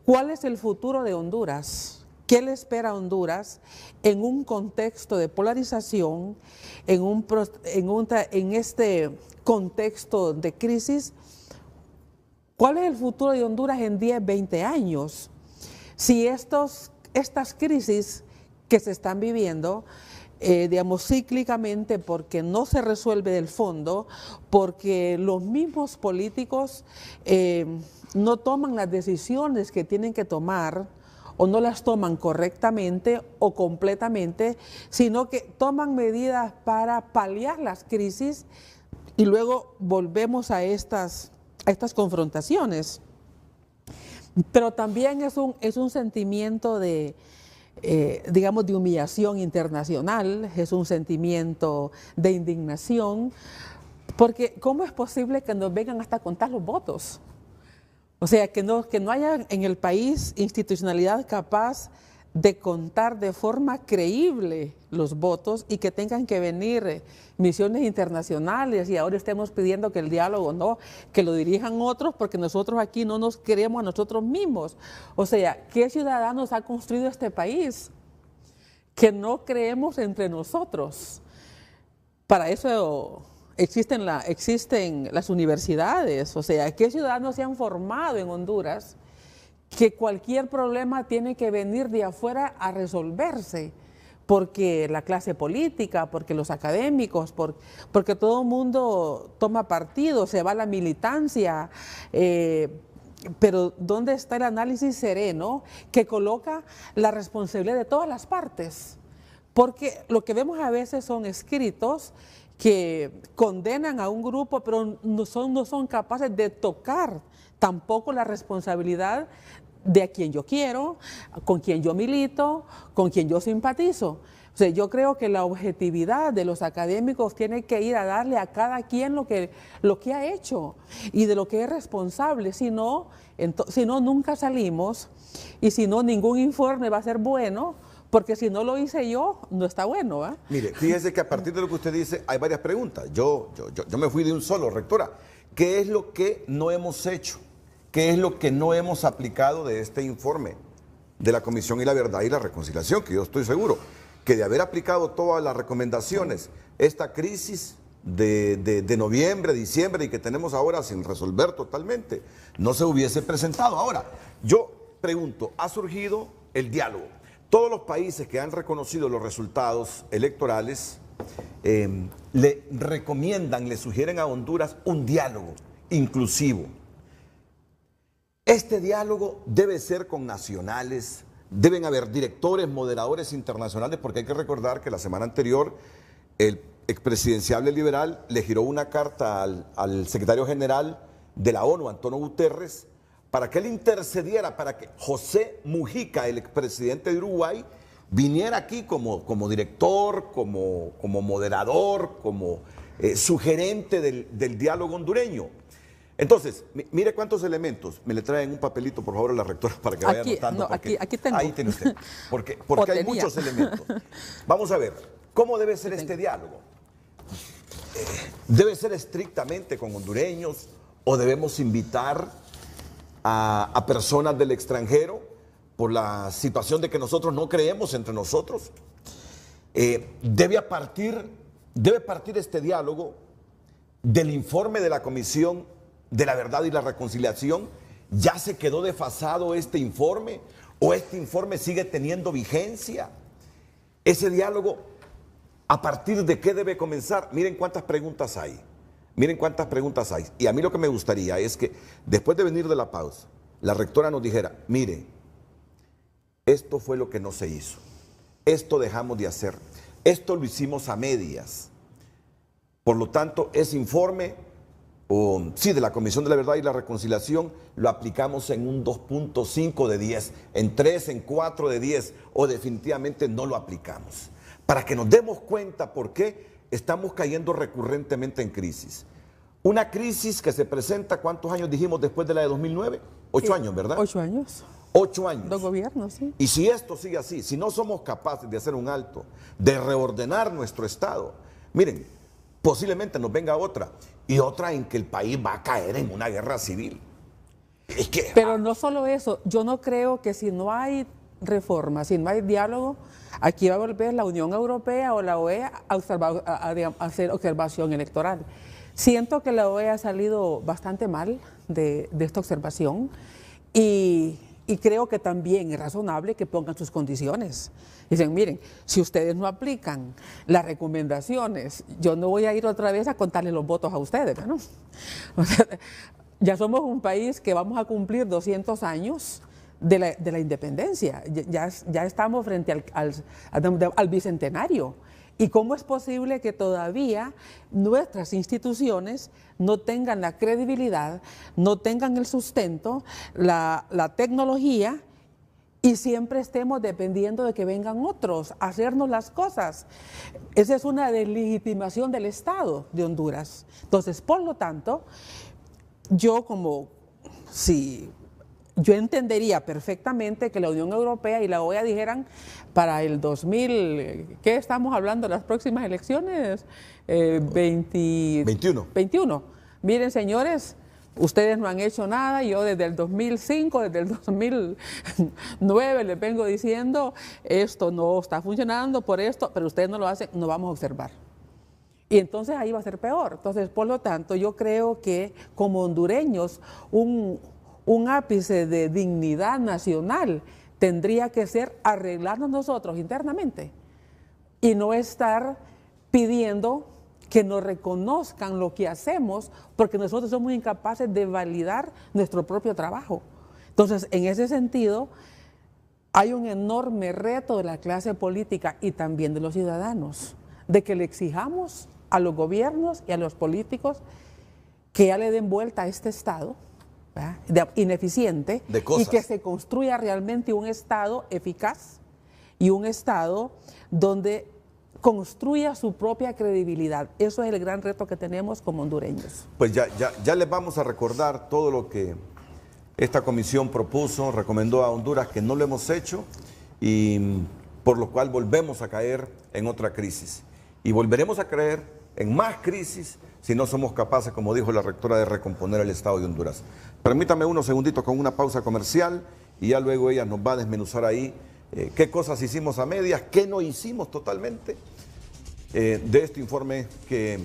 cuál es el futuro de Honduras. ¿Qué le espera a Honduras en un contexto de polarización, en este contexto de crisis? ¿Cuál es el futuro de Honduras en 10, 20 años? Si estas crisis que se están viviendo, digamos, cíclicamente, porque no se resuelve del fondo, porque los mismos políticos no toman las decisiones que tienen que tomar, o no las toman correctamente o completamente, sino que toman medidas para paliar las crisis, y luego volvemos a estas confrontaciones. Pero también es un sentimiento digamos, de humillación internacional, es un sentimiento de indignación, porque ¿cómo es posible que nos vengan hasta contar los votos? O sea, que no haya en el país institucionalidad capaz de contar de forma creíble los votos, y que tengan que venir misiones internacionales, y ahora estemos pidiendo que el diálogo no, que lo dirijan otros, porque nosotros aquí no nos queremos a nosotros mismos. O sea, ¿qué ciudadanos ha construido este país? que no creemos entre nosotros. Para eso existen las universidades, o sea, ¿qué ciudadanos se han formado en Honduras que cualquier problema tiene que venir de afuera a resolverse? Porque la clase política, porque los académicos, porque todo el mundo toma partido, se va a la militancia, pero ¿dónde está el análisis sereno que coloca la responsabilidad de todas las partes? Porque lo que vemos a veces son escritos que condenan a un grupo, pero no son capaces de tocar tampoco la responsabilidad de a quien yo quiero, con quien yo milito, con quien yo simpatizo. O sea, yo creo que la objetividad de los académicos tiene que ir a darle a cada quien lo que ha hecho y de lo que es responsable. Si no, nunca salimos, y si no, ningún informe va a ser bueno, porque si no lo hice yo, no está bueno, ¿eh? Mire, fíjese que a partir de lo que usted dice, hay varias preguntas. Yo me fui de un solo, rectora. ¿Qué es lo que no hemos hecho? ¿Qué es lo que no hemos aplicado de este informe de la Comisión y la Verdad y la Reconciliación? Que yo estoy seguro que de haber aplicado todas las recomendaciones, esta crisis de noviembre, diciembre y que tenemos ahora sin resolver totalmente, no se hubiese presentado. Ahora, yo pregunto, ¿ha surgido el diálogo? Todos los países que han reconocido los resultados electorales le recomiendan, le sugieren a Honduras un diálogo inclusivo. Este diálogo debe ser con nacionales, deben haber directores, moderadores internacionales, porque hay que recordar que la semana anterior el expresidenciable liberal le giró una carta al secretario general de la ONU, Antonio Guterres, para que él intercediera, para que José Mujica, el expresidente de Uruguay, viniera aquí como director, como moderador, como sugerente del diálogo hondureño. Entonces, mire cuántos elementos. Me le traen un papelito, por favor, a la rectora para que vaya anotando. No, aquí tengo. Ahí tiene usted. Porque hay muchos elementos. Vamos a ver, ¿cómo debe ser este diálogo? ¿Debe ser estrictamente con hondureños o debemos invitar a personas del extranjero por la situación de que nosotros no creemos entre nosotros? Debe partir este diálogo del informe de la Comisión de la Verdad y la Reconciliación. ¿Ya se quedó desfasado este informe o este informe sigue teniendo vigencia? Ese diálogo, ¿a partir de qué debe comenzar? Miren cuántas preguntas hay. Miren cuántas preguntas hay. Y a mí lo que me gustaría es que después de venir de la pausa, la rectora nos dijera, mire, esto fue lo que no se hizo, esto dejamos de hacer, esto lo hicimos a medias. Por lo tanto, ese informe, de la Comisión de la Verdad y la Reconciliación, lo aplicamos en un 2.5 de 10, en 3, en 4 de 10, o definitivamente no lo aplicamos. Para que nos demos cuenta por qué estamos cayendo recurrentemente en crisis. Una crisis que se presenta, ¿cuántos años dijimos después de la de 2009? 8 años, ¿verdad? 8 años. 8 años. 2 gobiernos, sí. Y si esto sigue así, si no somos capaces de hacer un alto, de reordenar nuestro Estado, miren, posiblemente nos venga otra, y otra en que el país va a caer en una guerra civil. Pero no solo eso, yo no creo que si no hay reforma, si no hay diálogo, aquí va a volver la Unión Europea o la OEA a hacer observación electoral. Siento que la OEA ha salido bastante mal de esta observación y creo que también es razonable que pongan sus condiciones. Dicen, miren, si ustedes no aplican las recomendaciones, yo no voy a ir otra vez a contarles los votos a ustedes, ¿no? O sea, ya somos un país que vamos a cumplir 200 años de la independencia. Ya estamos frente al bicentenario. ¿Y cómo es posible que todavía nuestras instituciones no tengan la credibilidad, no tengan el sustento, la tecnología, y siempre estemos dependiendo de que vengan otros a hacernos las cosas? Esa es una deslegitimación del Estado de Honduras. Entonces, por lo tanto, yo entendería perfectamente que la Unión Europea y la OEA dijeran para el 2000, ¿qué estamos hablando? Las próximas elecciones, 21. 21. Miren, señores, Ustedes no han hecho nada, yo desde el 2005, desde el 2009 les vengo diciendo, esto no está funcionando por esto, pero ustedes no lo hacen, no vamos a observar. Y entonces ahí va a ser peor. Entonces, por lo tanto, yo creo que como hondureños, un ápice de dignidad nacional tendría que ser arreglarnos nosotros internamente y no estar pidiendo que nos reconozcan lo que hacemos, porque nosotros somos incapaces de validar nuestro propio trabajo. Entonces, en ese sentido, hay un enorme reto de la clase política y también de los ciudadanos, de que le exijamos a los gobiernos y a los políticos que ya le den vuelta a este Estado ineficiente y que se construya realmente un Estado eficaz y un Estado donde construya su propia credibilidad. Eso es el gran reto que tenemos como hondureños. Pues ya les vamos a recordar todo lo que esta comisión propuso, recomendó a Honduras, que no lo hemos hecho y por lo cual volvemos a caer en otra crisis. Y volveremos a caer en más crisis si no somos capaces, como dijo la rectora, de recomponer el Estado de Honduras. Permítame unos segunditos con una pausa comercial y ya luego ella nos va a desmenuzar ahí qué cosas hicimos a medias, qué no hicimos totalmente de este informe que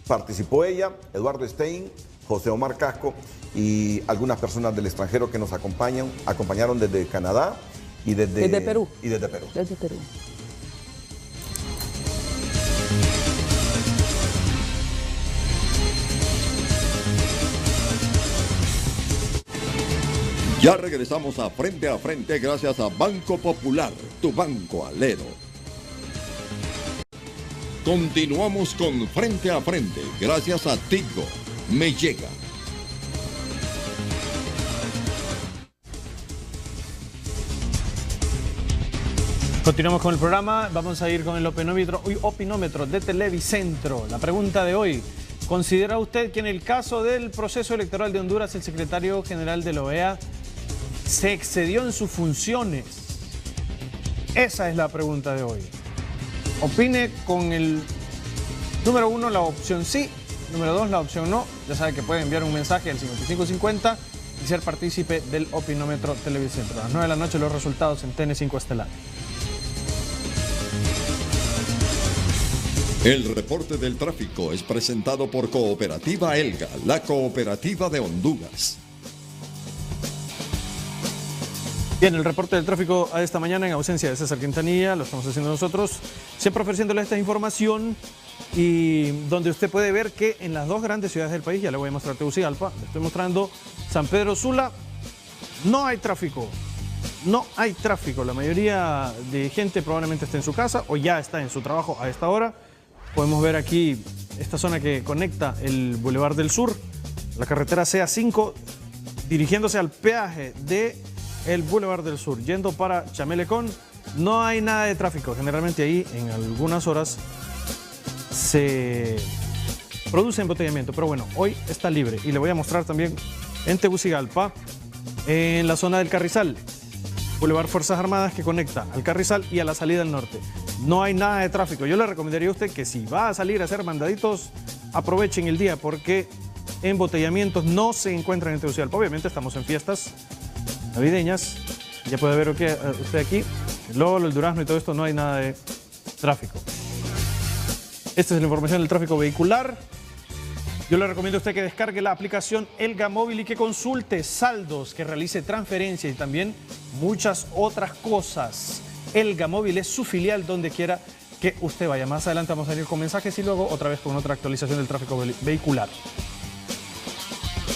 participó ella, Eduardo Stein, José Omar Casco y algunas personas del extranjero que nos acompañaron desde Canadá y desde Perú. Y desde Perú. Desde Perú. Ya regresamos a Frente gracias a Banco Popular, tu banco alero. Continuamos con Frente a Frente gracias a Tigo. Me llega. Continuamos con el programa, vamos a ir con el opinómetro de Televicentro. La pregunta de hoy: ¿considera usted que en el caso del proceso electoral de Honduras el secretario general de la OEA se excedió en sus funciones? Esa es la pregunta de hoy. Opine con el número 1, la opción sí, número 2, la opción no. Ya sabe que puede enviar un mensaje al 5550 y ser partícipe del opinómetro Televicentro. A las 9 de la noche los resultados en TN5 Estelar. El reporte del tráfico es presentado por Cooperativa Elga, la cooperativa de Honduras. Bien, el reporte del tráfico a esta mañana en ausencia de César Quintanilla, lo estamos haciendo nosotros, siempre ofreciéndole esta información y donde usted puede ver que en las dos grandes ciudades del país, ya le voy a mostrar Tegucigalpa, le estoy mostrando San Pedro Sula, no hay tráfico, la mayoría de gente probablemente está en su casa o ya está en su trabajo a esta hora. Podemos ver aquí esta zona que conecta el Boulevard del Sur, la carretera CA5, dirigiéndose al peaje de el Boulevard del Sur, yendo para Chamelecón, no hay nada de tráfico. Generalmente ahí en algunas horas se produce embotellamiento, pero bueno, hoy está libre. Y le voy a mostrar también en Tegucigalpa, en la zona del Carrizal, Boulevard Fuerzas Armadas que conecta al Carrizal y a la salida del norte. No hay nada de tráfico. Yo le recomendaría a usted que si va a salir a hacer mandaditos, aprovechen el día porque embotellamientos no se encuentran en Tegucigalpa. Obviamente estamos en fiestas navideñas. Ya puede ver usted aquí, el Lolo, el Durazno y todo esto, no hay nada de tráfico. Esta es la información del tráfico vehicular. Yo le recomiendo a usted que descargue la aplicación Elga Móvil y que consulte saldos, que realice transferencias y también muchas otras cosas. Elga Móvil es su filial donde quiera que usted vaya. Más adelante vamos a venir con mensajes y luego otra vez con otra actualización del tráfico vehicular.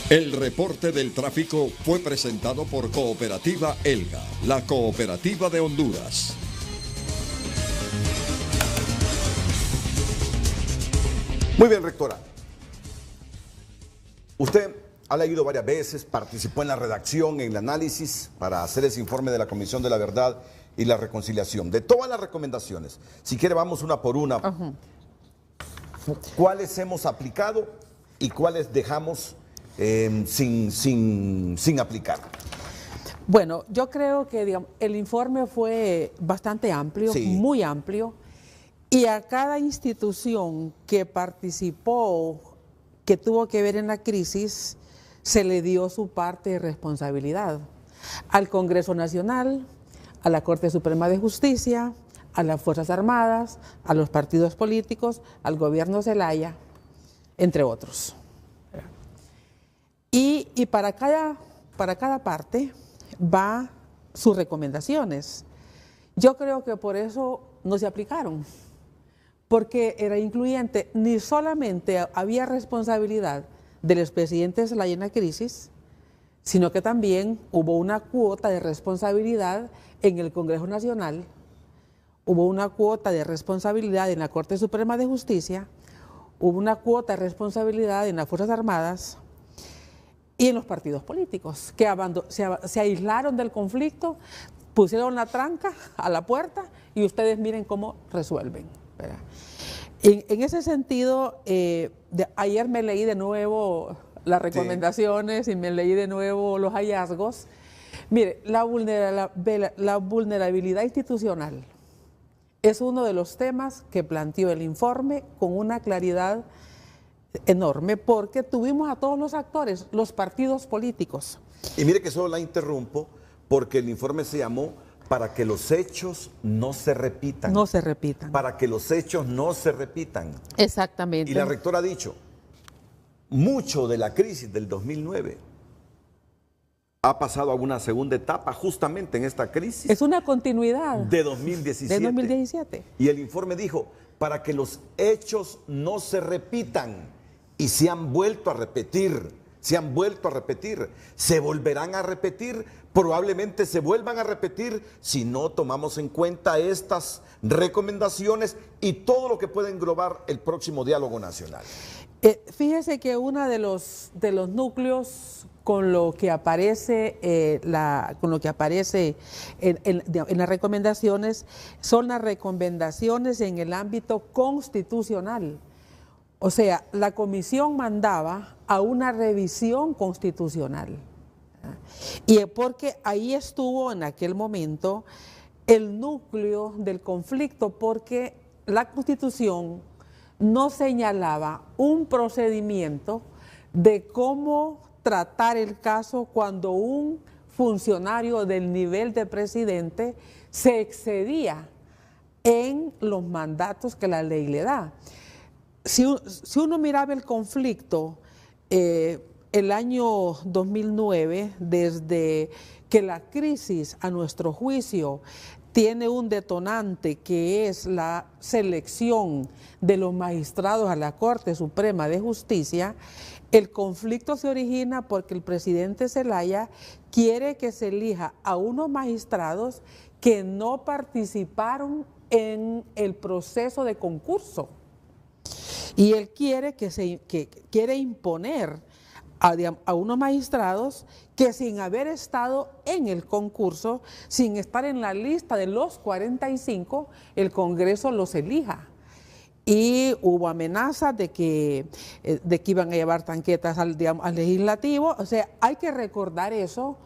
El reporte del tráfico fue presentado por Cooperativa Elga, la cooperativa de Honduras. Muy bien, rectora. Usted ha leído varias veces, participó en la redacción, en el análisis para hacer ese informe de la Comisión de la Verdad y la Reconciliación. De todas las recomendaciones, si quiere vamos una por una. ¿Cuáles hemos aplicado y cuáles dejamos sin aplicar? Bueno, yo creo que digamos, el informe fue bastante amplio, sí, muy amplio, y a cada institución que participó que tuvo que ver en la crisis, se le dio su parte de responsabilidad al Congreso Nacional, a la Corte Suprema de Justicia, a las Fuerzas Armadas, a los partidos políticos, al gobierno Zelaya, entre otros. Y para cada parte va sus recomendaciones. Yo creo que por eso no se aplicaron, porque era incluyente. Ni solamente había responsabilidad del expresidente Zelaya en la crisis, sino que también hubo una cuota de responsabilidad en el Congreso Nacional, hubo una cuota de responsabilidad en la Corte Suprema de Justicia, hubo una cuota de responsabilidad en las Fuerzas Armadas y en los partidos políticos, que se aislaron del conflicto, pusieron la tranca a la puerta y ustedes miren cómo resuelven, ¿verdad? En ese sentido, ayer me leí de nuevo las recomendaciones y me leí de nuevo los hallazgos. Mire, la vulnerabilidad institucional es uno de los temas que planteó el informe con una claridad enorme, porque tuvimos a todos los actores, los partidos políticos. Y mire que solo la interrumpo porque el informe se llamó "Para que los hechos no se repitan". No se repitan. Para que los hechos no se repitan. Exactamente. Y la rectora ha dicho, mucho de la crisis del 2009 ha pasado a una segunda etapa justamente en esta crisis. Es una continuidad. De 2017. De 2017. Y el informe dijo, para que los hechos no se repitan, y se han vuelto a repetir, se volverán a repetir, probablemente se vuelvan a repetir si no tomamos en cuenta estas recomendaciones y todo lo que puede englobar el próximo diálogo nacional. Fíjese que uno de los núcleos con lo que aparece, en las recomendaciones son las recomendaciones en el ámbito constitucional. O sea, la comisión mandaba a una revisión constitucional. Y porque ahí estuvo en aquel momento el núcleo del conflicto, porque la Constitución no señalaba un procedimiento de cómo tratar el caso cuando un funcionario del nivel de presidente se excedía en los mandatos que la ley le da. Si uno miraba el conflicto, el año 2009, desde que la crisis, a nuestro juicio, tiene un detonante que es la selección de los magistrados a la Corte Suprema de Justicia, el conflicto se origina porque el presidente Zelaya quiere que se elija a unos magistrados que no participaron en el proceso de concurso. Y él quiere quiere imponer a unos magistrados que, sin haber estado en el concurso, sin estar en la lista de los 45, el Congreso los elija. Y hubo amenazas de que iban a llevar tanquetas al legislativo. O sea, hay que recordar eso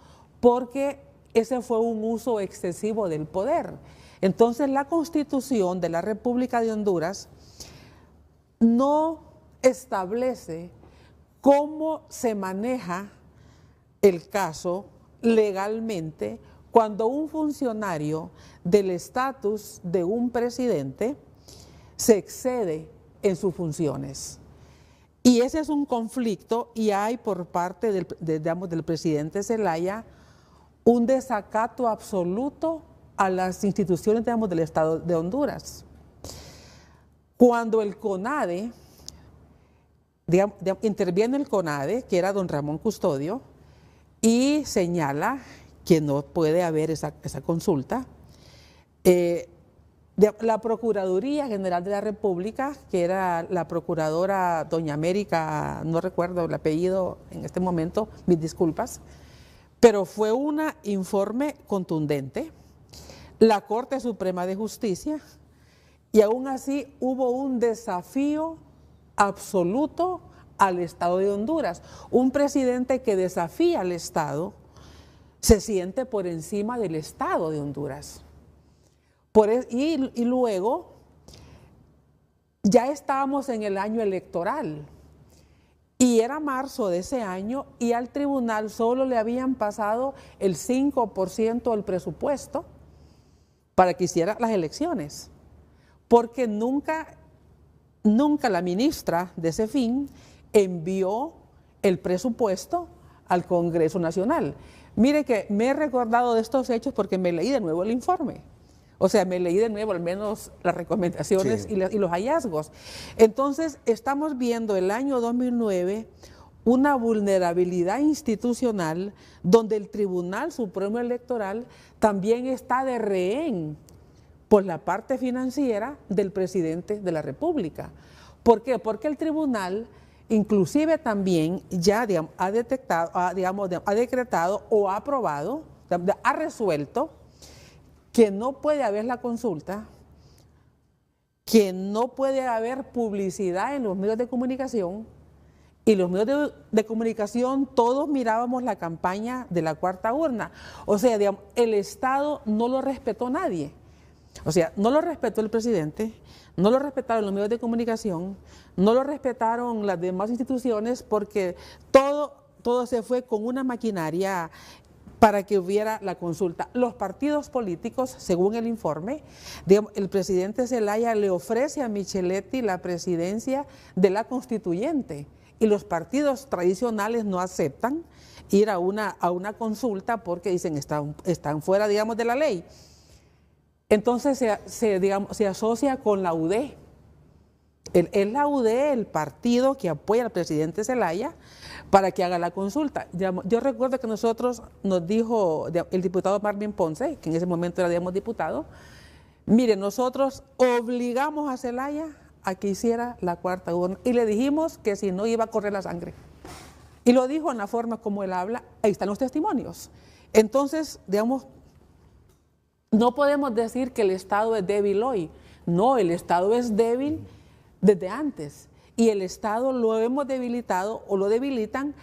porque ese fue un uso excesivo del poder. Entonces, la Constitución de la República de Honduras no establece cómo se maneja el caso legalmente cuando un funcionario del estatus de un presidente se excede en sus funciones. Y ese es un conflicto, y hay por parte del presidente Zelaya un desacato absoluto a las instituciones, del Estado de Honduras. Cuando el CONADE, interviene el CONADE, que era don Ramón Custodio, y señala que no puede haber esa consulta, la Procuraduría General de la República, que era la procuradora doña América, no recuerdo el apellido en este momento, mis disculpas, pero fue un informe contundente, la Corte Suprema de Justicia, y aún así hubo un desafío absoluto al Estado de Honduras. Un presidente que desafía al Estado se siente por encima del Estado de Honduras. Y luego ya estábamos en el año electoral Y era marzo de ese año y al tribunal solo le habían pasado el 5% del presupuesto para que hiciera las elecciones, porque nunca la ministra de ese fin envió el presupuesto al Congreso Nacional. Mire que me he recordado de estos hechos porque me leí de nuevo el informe. O sea, me leí de nuevo al menos las recomendaciones Sí. y los hallazgos. Entonces, estamos viendo el año 2009 una vulnerabilidad institucional donde el Tribunal Supremo Electoral también está de rehén por la parte financiera del presidente de la República. ¿Por qué? Porque el tribunal inclusive también ya ha decretado o ha aprobado, ha resuelto que no puede haber la consulta, que no puede haber publicidad en los medios de comunicación, y los medios de comunicación todos mirábamos la campaña de la cuarta urna. O sea, digamos, el Estado no lo respetó nadie. O sea, no lo respetó el presidente, no lo respetaron los medios de comunicación, no lo respetaron las demás instituciones, porque todo se fue con una maquinaria para que hubiera la consulta. Los partidos políticos, según el informe, digamos, el presidente Zelaya le ofrece a Micheletti la presidencia de la constituyente y los partidos tradicionales no aceptan ir a una consulta porque dicen están fuera, digamos, de la ley. Entonces se asocia con la UD. Es la UD el partido que apoya al presidente Zelaya para que haga la consulta. Yo recuerdo que nosotros nos dijo el diputado Marvin Ponce, que en ese momento era, digamos, diputado, mire, nosotros obligamos a Zelaya a que hiciera la cuarta urna y le dijimos que si no iba a correr la sangre. Y lo dijo en la forma como él habla, ahí están los testimonios. Entonces, digamos, no podemos decir que el Estado es débil hoy. No, el Estado es débil desde antes. Y el Estado lo hemos debilitado o lo debilitan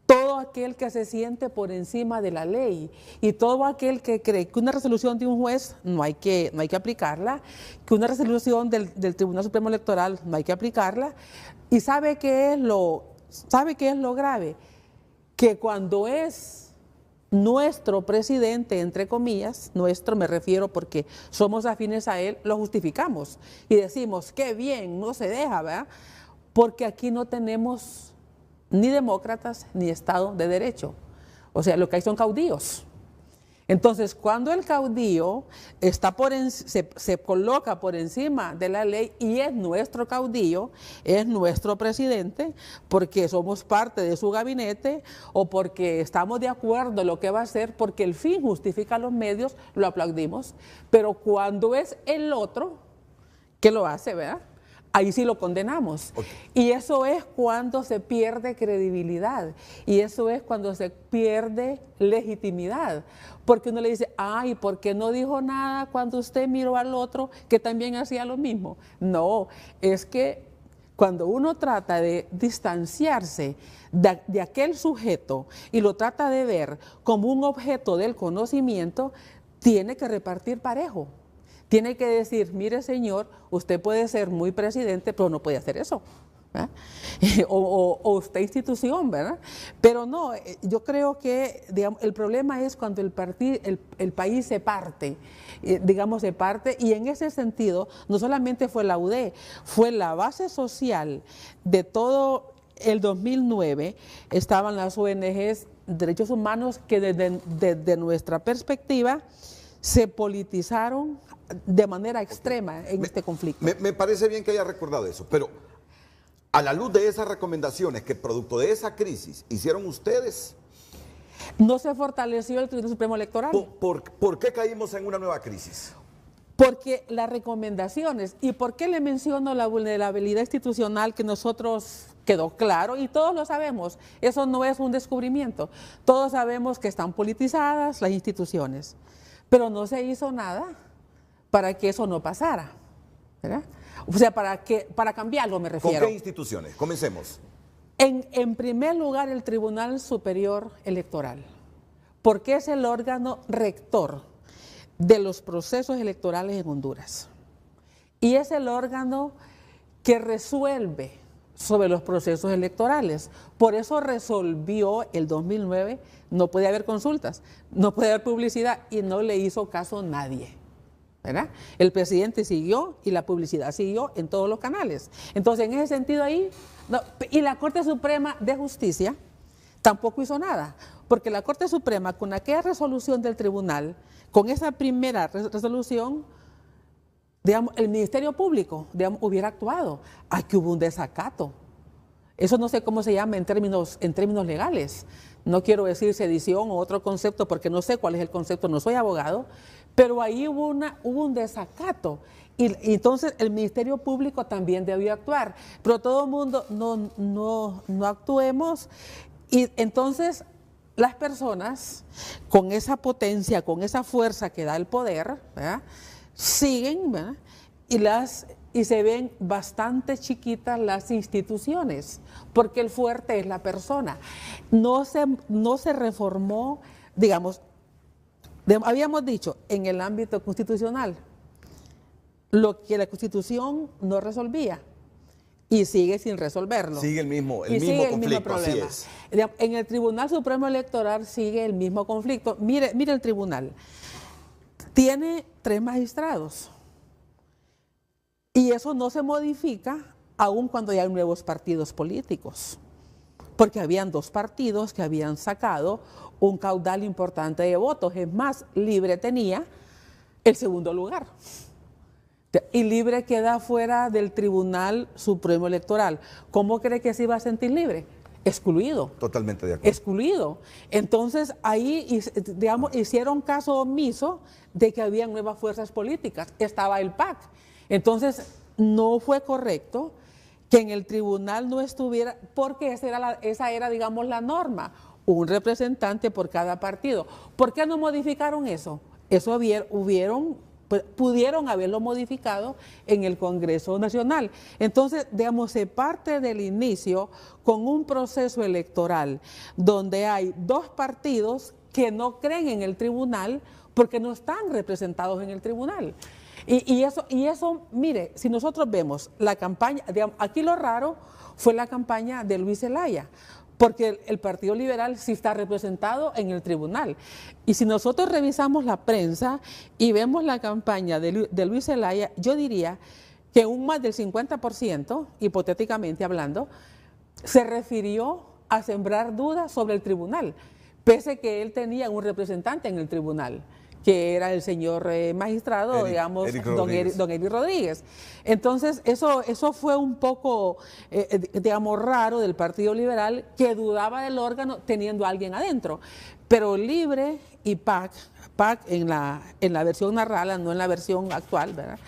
todo aquel que se siente por encima de la ley y todo aquel que cree que una resolución de un juez no hay que aplicarla, que una resolución del Tribunal Supremo Electoral no hay que aplicarla. ¿Y sabe qué es lo grave? Que cuando es nuestro presidente, entre comillas, nuestro me refiero porque somos afines a él, lo justificamos y decimos, qué bien, no se deja, ¿verdad? Porque aquí no tenemos ni demócratas ni Estado de Derecho. O sea, lo que hay son caudillos. Entonces, cuando el caudillo se coloca por encima de la ley y es nuestro caudillo, es nuestro presidente, porque somos parte de su gabinete o porque estamos de acuerdo en lo que va a hacer, porque el fin justifica los medios, lo aplaudimos. Pero cuando es el otro que lo hace, ¿verdad? Ahí sí lo condenamos. Okay. Y eso es cuando se pierde credibilidad. Y eso es cuando se pierde legitimidad. Porque uno le dice, ay, ¿por qué no dijo nada cuando usted miró al otro que también hacía lo mismo? No, es que cuando uno trata de distanciarse de aquel sujeto y lo trata de ver como un objeto del conocimiento, tiene que repartir parejo. Tiene que decir, mire señor, usted puede ser muy presidente, pero no puede hacer eso. O usted institución, ¿verdad? Pero no, yo creo que digamos, el problema es cuando el país se parte, se parte, y en ese sentido no solamente fue la UD, fue la base social de todo el 2009, estaban las ONGs derechos humanos que desde nuestra perspectiva se politizaron de manera extrema en este conflicto. Me parece bien que haya recordado eso, pero a la luz de esas recomendaciones que producto de esa crisis hicieron ustedes, no se fortaleció el Tribunal Supremo Electoral. ¿Por qué caímos en una nueva crisis? Porque las recomendaciones, ¿y por qué le menciono la vulnerabilidad institucional que nosotros quedó claro? Y todos lo sabemos, eso no es un descubrimiento. Todos sabemos que están politizadas las instituciones, pero no se hizo nada para que eso no pasara, ¿verdad? O sea, para cambiarlo me refiero. ¿Con qué instituciones? Comencemos. En primer lugar, el Tribunal Superior Electoral, porque es el órgano rector de los procesos electorales en Honduras. Y es el órgano que resuelve sobre los procesos electorales. Por eso resolvió el 2009, no puede haber consultas, no puede haber publicidad y no le hizo caso a nadie, ¿verdad? El presidente siguió y la publicidad siguió en todos los canales. Entonces, en ese sentido ahí, no, y la Corte Suprema de Justicia tampoco hizo nada, porque la Corte Suprema, con aquella resolución del tribunal, con esa primera resolución, digamos, el Ministerio Público, digamos, hubiera actuado. Aquí hubo un desacato. Eso no sé cómo se llama en términos legales. No quiero decir sedición o otro concepto porque no sé cuál es el concepto, no soy abogado, pero ahí hubo un desacato. Y entonces el Ministerio Público también debió actuar. Pero todo el mundo no actuemos. Y entonces las personas con esa potencia, con esa fuerza que da el poder, ¿verdad?, siguen, ¿verdad?, y se ven bastante chiquitas las instituciones, porque el fuerte es la persona. No se reformó, digamos, habíamos dicho, en el ámbito constitucional, lo que la Constitución no resolvía, y sigue sin resolverlo. Sigue el mismo conflicto, así es. En el Tribunal Supremo Electoral sigue el mismo conflicto. Mire el tribunal. Tiene 3 magistrados y eso no se modifica aun cuando ya hay nuevos partidos políticos, porque habían 2 partidos que habían sacado un caudal importante de votos. Es más, Libre tenía el segundo lugar y Libre queda fuera del Tribunal Supremo Electoral. ¿Cómo cree que se iba a sentir Libre? Excluido. Totalmente de acuerdo. Excluido. Entonces ahí, digamos, hicieron caso omiso de que había nuevas fuerzas políticas. Estaba el PAC. Entonces no fue correcto que en el tribunal no estuviera, porque esa era, digamos, la norma. Un representante por cada partido. ¿Por qué no modificaron eso? Eso pudieron haberlo modificado en el Congreso Nacional. Entonces, digamos, se parte del inicio con un proceso electoral donde hay 2 partidos que no creen en el tribunal porque no están representados en el tribunal. Y eso, mire, si nosotros vemos la campaña, digamos, aquí lo raro fue la campaña de Luis Zelaya, porque el Partido Liberal sí está representado en el tribunal. Y si nosotros revisamos la prensa y vemos la campaña de Luis Zelaya, yo diría que un más del 50%, hipotéticamente hablando, se refirió a sembrar dudas sobre el tribunal, pese que él tenía un representante en el tribunal, que era el señor magistrado, digamos, don Eric Rodríguez. Entonces, eso fue un poco, digamos, raro del Partido Liberal, que dudaba del órgano teniendo a alguien adentro. Pero Libre y PAC en la versión narrada, no en la versión actual, ¿verdad?,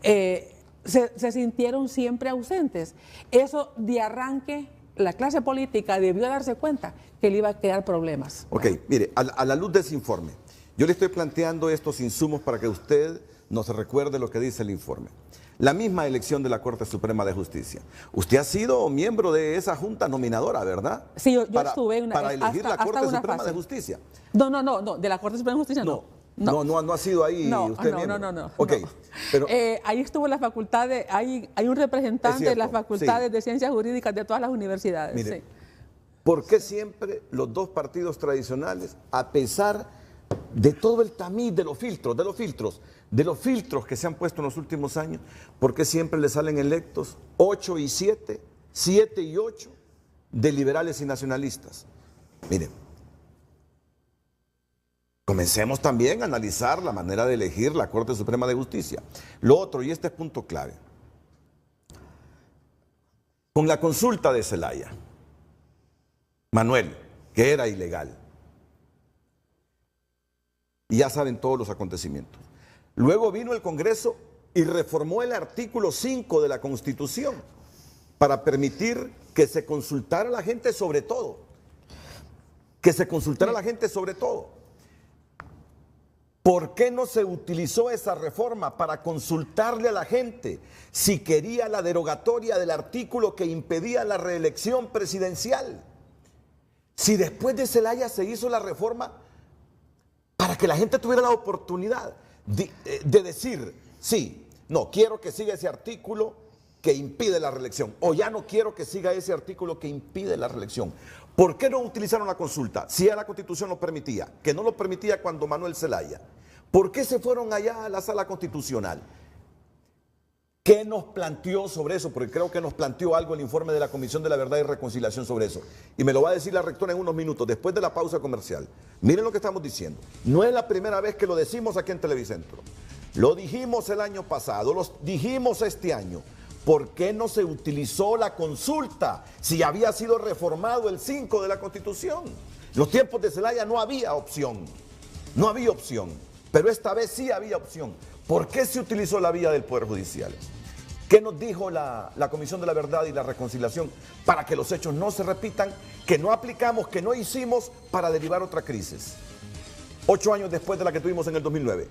se sintieron siempre ausentes. Eso de arranque, la clase política debió darse cuenta que le iba a crear problemas. Ok, mire, a la luz de ese informe, yo le estoy planteando estos insumos para que usted nos recuerde lo que dice el informe. La misma elección de la Corte Suprema de Justicia. Usted ha sido miembro de esa junta nominadora, ¿verdad? Sí, yo estuve en para elegir la Corte Suprema fase de Justicia. No, de la Corte Suprema de Justicia no. No ha sido ahí usted miembro. No. Ok, pero ahí estuvo la facultad hay un representante de las facultades de ciencias jurídicas de todas las universidades. Mire, sí. ¿Por qué siempre los 2 partidos tradicionales, a pesar de todo el tamiz de los filtros que se han puesto en los últimos años, por qué siempre le salen electos 8 y 7, 7 y 8 de liberales y nacionalistas? Miren, comencemos también a analizar la manera de elegir la Corte Suprema de Justicia. Lo otro, y este es punto clave, con la consulta de Zelaya, Manuel, que era ilegal, y ya saben todos los acontecimientos. Luego vino el Congreso y reformó el artículo 5 de la Constitución para permitir que se consultara a la gente sobre todo. ¿Por qué no se utilizó esa reforma para consultarle a la gente si quería la derogatoria del artículo que impedía la reelección presidencial? Si después de Zelaya se hizo la reforma para que la gente tuviera la oportunidad de decir, sí, no, quiero que siga ese artículo que impide la reelección, o ya no quiero que siga ese artículo que impide la reelección. ¿Por qué no utilizaron la consulta? Si ya la Constitución lo permitía, que no lo permitía cuando Manuel Zelaya. ¿Por qué se fueron allá a la Sala Constitucional? ¿Qué nos planteó sobre eso? Porque creo que nos planteó algo el informe de la Comisión de la Verdad y Reconciliación sobre eso. Y me lo va a decir la rectora en unos minutos, después de la pausa comercial. Miren lo que estamos diciendo. No es la primera vez que lo decimos aquí en Televicentro. Lo dijimos el año pasado, lo dijimos este año. ¿Por qué no se utilizó la consulta si había sido reformado el 5 de la Constitución? Los tiempos de Zelaya no había opción. No había opción. Pero esta vez sí había opción. ¿Por qué se utilizó la vía del Poder Judicial? ¿Qué nos dijo la Comisión de la Verdad y la Reconciliación para que los hechos no se repitan, que no aplicamos, que no hicimos para derivar otra crisis? 8 años después de la que tuvimos en el 2009.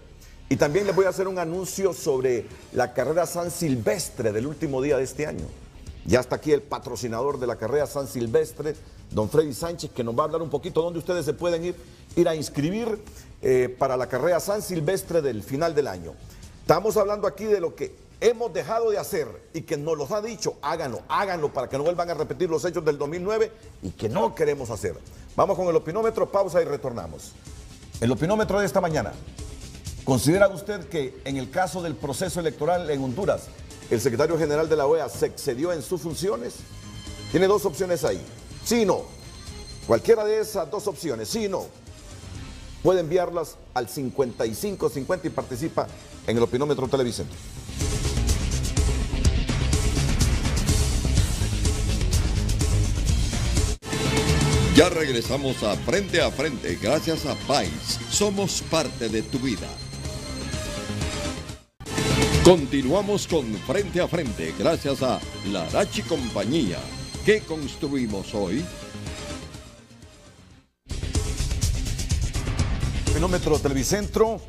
Y también les voy a hacer un anuncio sobre la carrera San Silvestre del último día de este año. Ya está aquí el patrocinador de la carrera San Silvestre, don Freddy Sánchez, que nos va a hablar un poquito dónde ustedes se pueden ir a inscribir para la carrera San Silvestre del final del año. Estamos hablando aquí de lo que hemos dejado de hacer y que nos los ha dicho, háganlo para que no vuelvan a repetir los hechos del 2009 y que no queremos hacer. Vamos con el opinómetro, pausa y retornamos. El opinómetro de esta mañana. ¿Considera usted que en el caso del proceso electoral en Honduras, el secretario general de la OEA se excedió en sus funciones? Tiene dos opciones ahí. Sí y no. Cualquiera de esas dos opciones, sí y no. Puede enviarlas al 5550 y participa en el opinómetro Televicentro. Ya regresamos a Frente, gracias a Pais. Somos parte de tu vida. Continuamos con Frente a Frente, gracias a Larachi Compañía. ¿Qué construimos hoy? Opinómetro Televicentro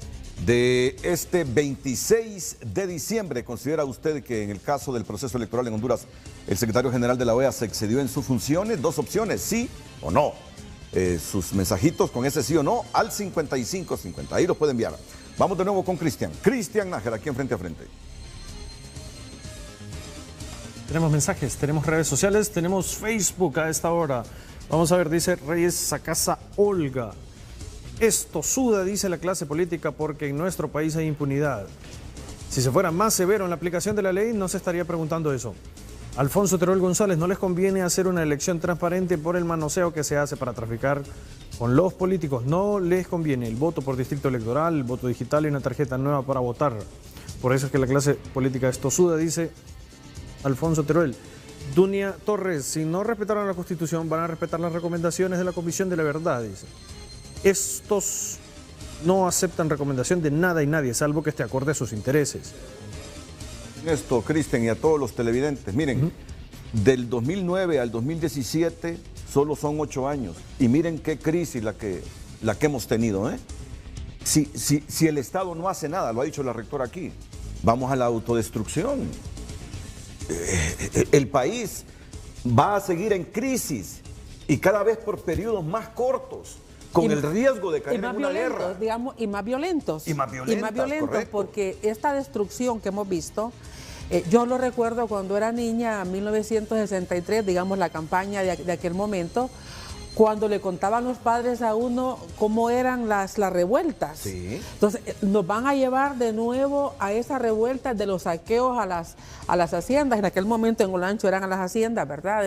de este 26 de diciembre. ¿Considera usted que en el caso del proceso electoral en Honduras el secretario general de la OEA se excedió en sus funciones? Dos opciones, sí o no. Sus mensajitos con ese sí o no al 5550. Ahí los puede enviar. Vamos de nuevo con Cristian. Cristian Nájera, aquí en Frente a Frente. Tenemos mensajes, tenemos redes sociales, tenemos Facebook a esta hora. Vamos a ver, dice Reyes Sacasa Olga. Esto suda, dice la clase política, porque en nuestro país hay impunidad. Si se fuera más severo en la aplicación de la ley, no se estaría preguntando eso. Alfonso Teruel González, ¿no les conviene hacer una elección transparente por el manoseo que se hace para traficar con los políticos? No les conviene el voto por distrito electoral, el voto digital y una tarjeta nueva para votar. Por eso es que la clase política es tosuda, dice Alfonso Teruel. Dunia Torres, si no respetaron la Constitución, van a respetar las recomendaciones de la Comisión de la Verdad, dice. Estos no aceptan recomendación de nada y nadie, salvo que esté acorde a sus intereses. Esto, Cristian, y a todos los televidentes. Miren, del 2009 al 2017 solo son 8 años. Y miren qué crisis la que hemos tenido. Si el Estado no hace nada, lo ha dicho la rectora aquí, vamos a la autodestrucción. El país va a seguir en crisis y cada vez por periodos más cortos, con el riesgo de caer en una guerra. Digamos, y más violentos. Y más violentos, correcto. Porque esta destrucción que hemos visto, yo lo recuerdo cuando era niña, en 1963, digamos la campaña de aquel momento, cuando le contaban los padres a uno cómo eran las revueltas. Sí. Entonces, nos van a llevar de nuevo a esas revueltas de los saqueos a las haciendas. En aquel momento en Olancho eran a las haciendas, ¿verdad?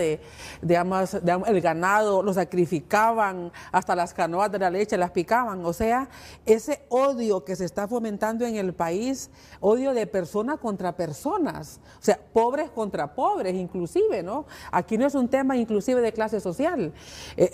Digamos, el ganado lo sacrificaban, hasta las canoas de la leche las picaban. O sea, ese odio que se está fomentando en el país, odio de personas contra personas, o sea, pobres contra pobres inclusive, ¿no? Aquí no es un tema inclusive de clase social.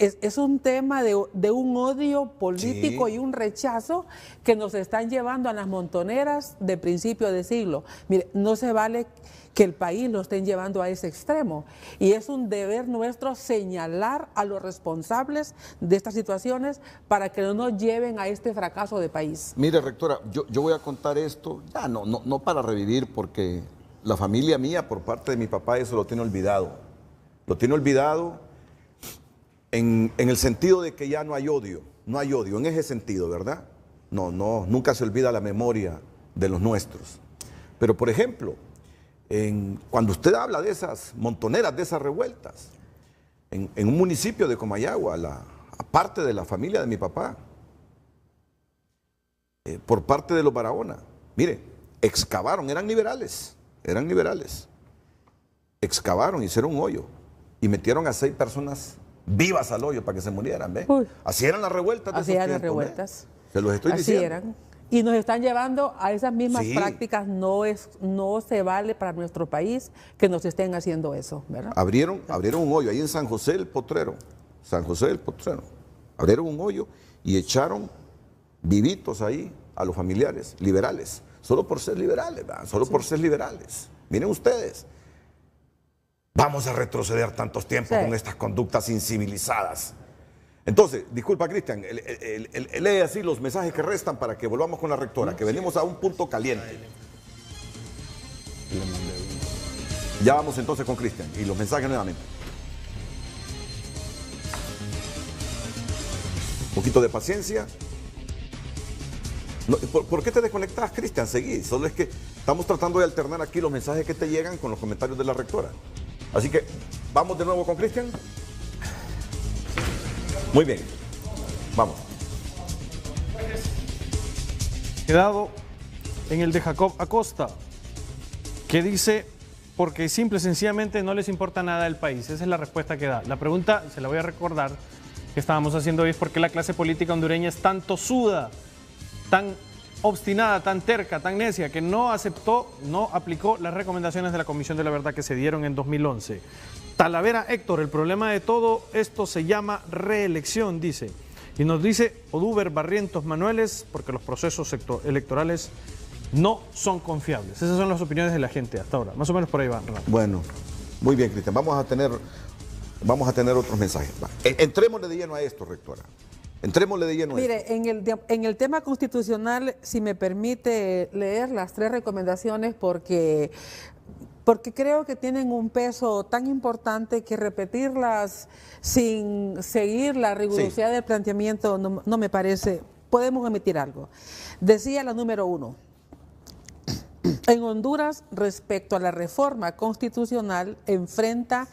Es un tema de un odio político, sí, y un rechazo que nos están llevando a las montoneras de principio de siglo. Mire, no se vale que el país lo estén llevando a ese extremo. Y es un deber nuestro señalar a los responsables de estas situaciones para que no nos lleven a este fracaso de país. Mire, rectora, yo voy a contar esto, ya no para revivir, porque la familia mía, por parte de mi papá, eso lo tiene olvidado. Lo tiene olvidado. En el sentido de que ya no hay odio en ese sentido, ¿verdad? No, nunca se olvida la memoria de los nuestros. Pero, por ejemplo, cuando usted habla de esas montoneras, de esas revueltas, en un municipio de Comayagua, aparte de la familia de mi papá, por parte de los Barahona, mire, excavaron, eran liberales, excavaron, hicieron un hoyo y metieron a 6 personas vivas al hoyo para que se murieran, ¿ve? Así eran las revueltas. Así eran las revueltas. Se los estoy así diciendo. Eran. Y nos están llevando a esas mismas prácticas. No se vale para nuestro país que nos estén haciendo eso, ¿verdad? Abrieron un hoyo ahí en San José del Potrero. Abrieron un hoyo y echaron vivitos ahí a los familiares liberales, solo por ser liberales, ¿verdad? Solo por ser liberales. Miren ustedes, vamos a retroceder tantos tiempos con estas conductas incivilizadas. Entonces, disculpa, Cristian, lee así los mensajes que restan para que volvamos con la rectora, que venimos a un punto caliente. Ya vamos entonces con Cristian y los mensajes nuevamente. Un poquito de paciencia. No, ¿por qué te desconectas, Cristian? Seguí. Solo es que estamos tratando de alternar aquí los mensajes que te llegan con los comentarios de la rectora. Así que, ¿vamos de nuevo con Cristian? Muy bien. Vamos. Quedado en el de Jacob Acosta, que dice, porque simple y sencillamente no les importa nada el país. Esa es la respuesta que da. La pregunta, se la voy a recordar, que estábamos haciendo hoy es por qué la clase política hondureña es tan tosuda, tan obstinada, tan terca, tan necia, que no aceptó, no aplicó las recomendaciones de la Comisión de la Verdad que se dieron en 2011. Talavera Héctor, el problema de todo esto se llama reelección, dice. Y nos dice Oduber Barrientos Manueles, porque los procesos electorales no son confiables. Esas son las opiniones de la gente hasta ahora. Más o menos por ahí van, Renato. Bueno, muy bien, Cristian. Vamos a tener otros mensajes. Entrémosle de lleno a esto, rectora. Entrémosle de lleno a esto. Mire, en el tema constitucional, si me permite leer las 3 recomendaciones, porque creo que tienen un peso tan importante que repetirlas sin seguir la rigurosidad del planteamiento no me parece. Podemos omitir algo. Decía la número 1. En Honduras, respecto a la reforma constitucional, enfrenta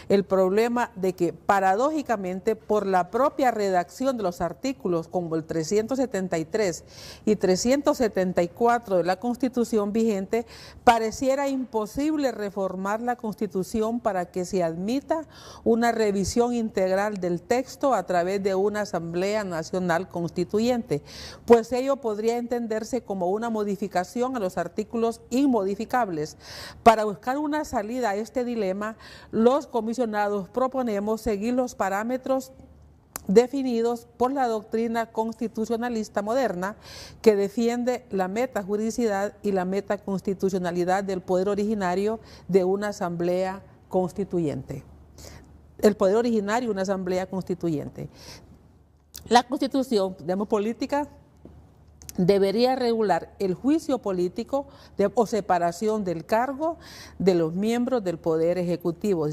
el problema de que, paradójicamente, por la propia redacción de los artículos como el 373 y 374 de la Constitución vigente, pareciera imposible reformar la Constitución para que se admita una revisión integral del texto a través de una Asamblea Nacional Constituyente, pues ello podría entenderse como una modificación a los artículos inmodificables. Para buscar una salida a este dilema, los comisionados proponemos seguir los parámetros definidos por la doctrina constitucionalista moderna que defiende la metajuridicidad y la metaconstitucionalidad del poder originario de una asamblea constituyente. El poder originario de una asamblea constituyente. La Constitución, digamos, política, debería regular el juicio político o separación del cargo de los miembros del Poder Ejecutivo.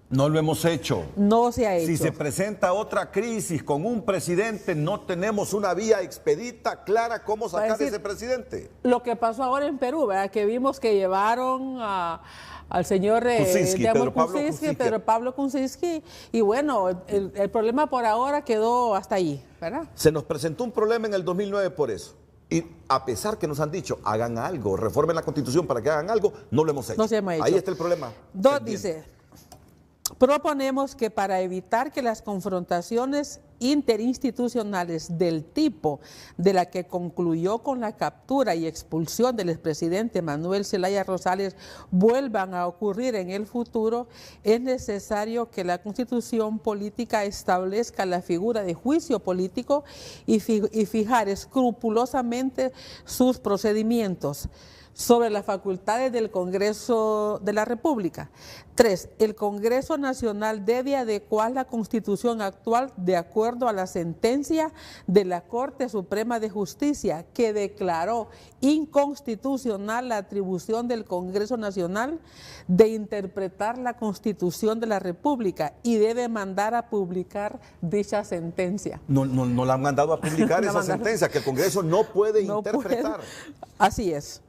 No lo hemos hecho. No se ha hecho. Si se presenta otra crisis con un presidente, no tenemos una vía expedita clara cómo sacar a ese presidente. Lo que pasó ahora en Perú, ¿verdad? Que vimos que llevaron al señor Pedro Pablo Kuczynski, y bueno, el problema por ahora quedó hasta allí, ¿verdad? Se nos presentó un problema en el 2009 por eso. Y a pesar que nos han dicho, hagan algo, reformen la Constitución para que hagan algo, no lo hemos hecho. No se hemos hecho. Ahí está el problema. 2 dice, proponemos que para evitar que las confrontaciones interinstitucionales del tipo de la que concluyó con la captura y expulsión del expresidente Manuel Zelaya Rosales vuelvan a ocurrir en el futuro, es necesario que la Constitución política establezca la figura de juicio político y fijar escrupulosamente sus procedimientos sobre las facultades del Congreso de la República. 3. El Congreso Nacional debe adecuar la Constitución actual de acuerdo a la sentencia de la Corte Suprema de Justicia que declaró inconstitucional la atribución del Congreso Nacional de interpretar la Constitución de la República y debe mandar a publicar dicha sentencia. No la han mandado a publicar esa sentencia, que el Congreso no puede interpretar. Así es.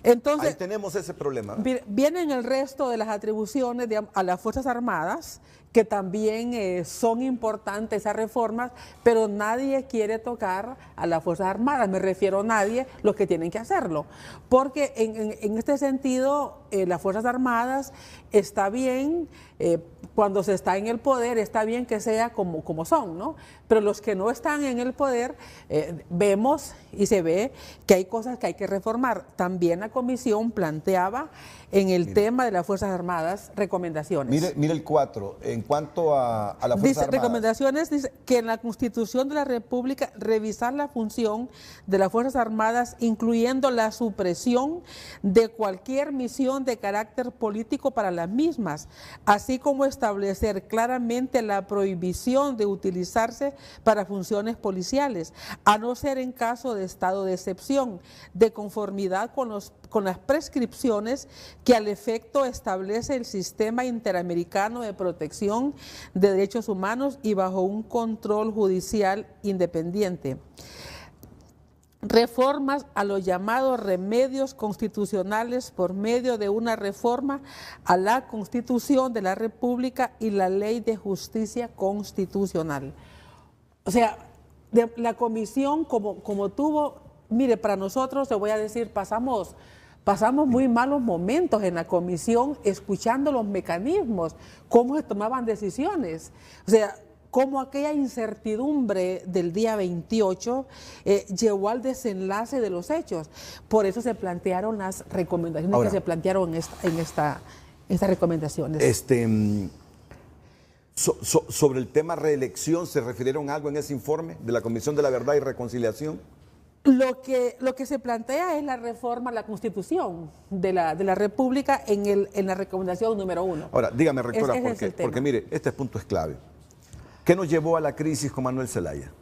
Entonces, ahí tenemos ese problema. Vienen el resto de las atribuciones a las Fuerzas Armadas, que también son importantes esas reformas, pero nadie quiere tocar a las Fuerzas Armadas, me refiero a nadie, los que tienen que hacerlo. Porque en este sentido, las Fuerzas Armadas está bien, cuando se está en el poder, está bien que sea como son, ¿no? Pero los que no están en el poder, vemos y se ve que hay cosas que hay que reformar. También la comisión planteaba en el tema de las Fuerzas Armadas recomendaciones. Mire el 4, en cuanto a las Fuerzas Armadas. Recomendaciones, dice que en la Constitución de la República revisar la función de las Fuerzas Armadas, incluyendo la supresión de cualquier misión de carácter político para las mismas, así como establecer claramente la prohibición de utilizarse para funciones policiales, a no ser en caso de estado de excepción, de conformidad con las prescripciones que al efecto establece el Sistema Interamericano de Protección de Derechos Humanos y bajo un control judicial independiente. Reformas a los llamados remedios constitucionales por medio de una reforma a la Constitución de la República y la Ley de Justicia Constitucional. O sea, la comisión como tuvo, mire, para nosotros, le voy a decir, pasamos muy malos momentos en la comisión escuchando los mecanismos, cómo se tomaban decisiones. O sea, cómo aquella incertidumbre del día 28 llevó al desenlace de los hechos. Por eso se plantearon las recomendaciones que se plantearon en estas recomendaciones. Sobre el tema reelección, ¿se refirieron algo en ese informe de la Comisión de la Verdad y Reconciliación? Lo que se plantea es la reforma a la Constitución de la República en la recomendación número 1. Ahora, dígame, rectora, porque mire, este punto es clave. ¿Qué nos llevó a la crisis con Manuel Zelaya?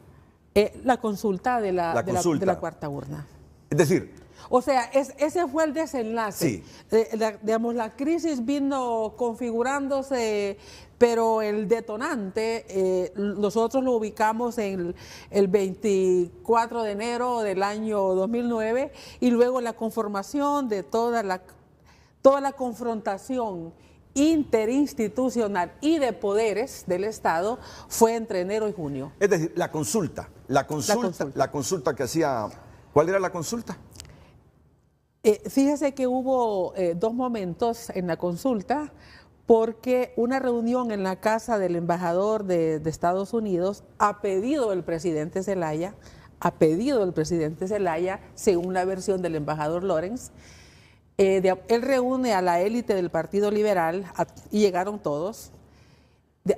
La consulta de la cuarta urna. Es decir, o sea, ese fue el desenlace. Sí. Digamos, la crisis vino configurándose, pero el detonante nosotros lo ubicamos en el 24 de enero del año 2009 y luego la conformación de toda la confrontación interinstitucional y de poderes del Estado fue entre enero y junio. Es decir, la consulta que hacía, ¿cuál era la consulta? Fíjese que hubo dos momentos en la consulta, porque una reunión en la casa del embajador de Estados Unidos a pedido del presidente Zelaya, según la versión del embajador Lawrence, él reúne a la élite del Partido Liberal y llegaron todos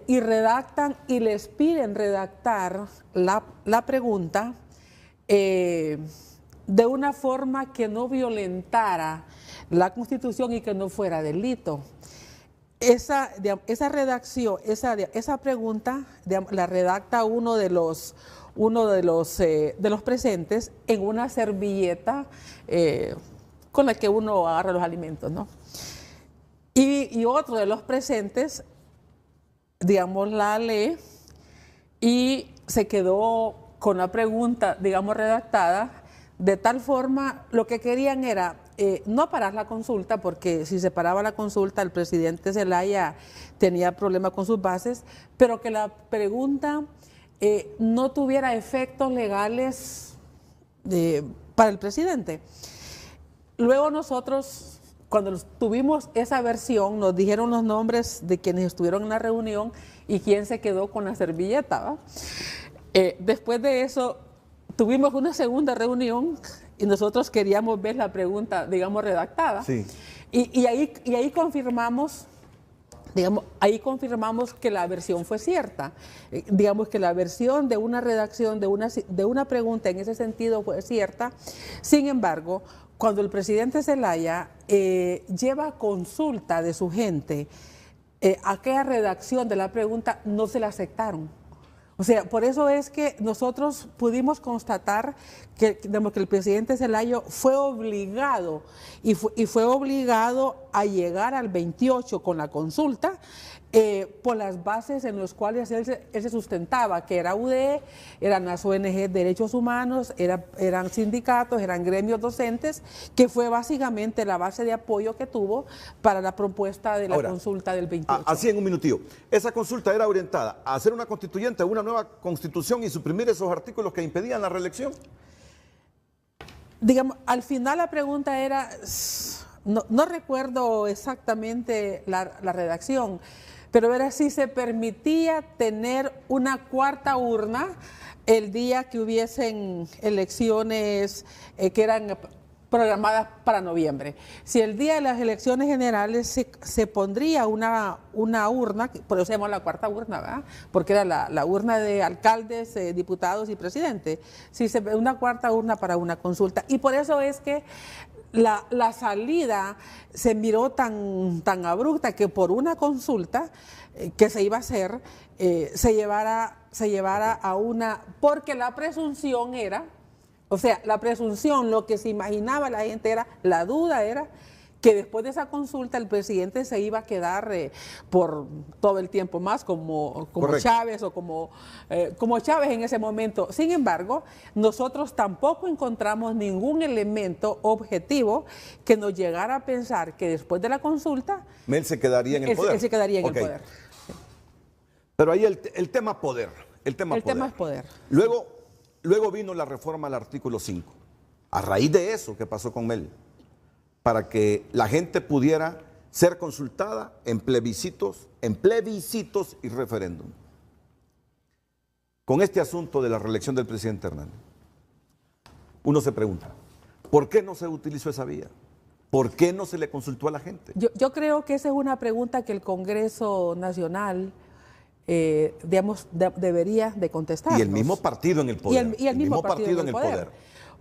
y redactan y les piden redactar la pregunta de una forma que no violentara la Constitución y que no fuera delito. Esa redacción, esa pregunta la redacta uno de los presentes en una servilleta con la que uno agarra los alimentos, ¿no? Y otro de los presentes, digamos, la lee y se quedó con la pregunta, digamos, redactada, de tal forma, lo que querían era no parar la consulta, porque si se paraba la consulta, el presidente Zelaya tenía problemas con sus bases, pero que la pregunta no tuviera efectos legales para el presidente. Luego nosotros, cuando tuvimos esa versión, nos dijeron los nombres de quienes estuvieron en la reunión y quién se quedó con la servilleta, ¿va? Después de eso, tuvimos una segunda reunión y nosotros queríamos ver la pregunta, digamos, redactada. Sí. Y ahí confirmamos, digamos, que la versión fue cierta. Digamos que la versión de una redacción de una pregunta en ese sentido fue cierta. Sin embargo, cuando el presidente Zelaya lleva consulta de su gente, aquella redacción de la pregunta no se la aceptaron. O sea, por eso es que nosotros pudimos constatar que el presidente Zelaya fue obligado y fue obligado a llegar al 28 con la consulta por las bases en las cuales él se sustentaba, que era UD, eran las ONG de Derechos Humanos, eran sindicatos, eran gremios docentes, que fue básicamente la base de apoyo que tuvo para la propuesta de la Ahora, consulta del 28. Así en un minutillo. Esa consulta era orientada a hacer una constituyente, una nueva constitución y suprimir esos artículos que impedían la reelección. Digamos, al final la pregunta era, no recuerdo exactamente la redacción, pero era si se permitía tener una cuarta urna el día que hubiesen elecciones que eran programadas para noviembre. Si el día de las elecciones generales se pondría una urna, por eso se llama la cuarta urna, ¿verdad? Porque era la urna de alcaldes, diputados y presidente. Si una cuarta urna para una consulta. Y por eso es que la salida se miró tan abrupta que por una consulta que se iba a hacer, se llevara a una, porque la presunción era, o sea, la presunción, lo que se imaginaba la gente era, la duda era que después de esa consulta el presidente se iba a quedar por todo el tiempo más como Chávez o como Chávez en ese momento. Sin embargo, nosotros tampoco encontramos ningún elemento objetivo que nos llegara a pensar que después de la consulta Él se quedaría en el poder. Él se quedaría en el poder. Pero ahí el tema poder. El tema es poder. Luego vino la reforma al artículo 5. A raíz de eso que pasó con Mel, para que la gente pudiera ser consultada en plebiscitos y referéndum. Con este asunto de la reelección del presidente Hernández, uno se pregunta, ¿por qué no se utilizó esa vía? ¿Por qué no se le consultó a la gente? Yo creo que esa es una pregunta que el Congreso Nacional debería de contestar. Y el mismo partido en el poder. Y el mismo partido en el poder.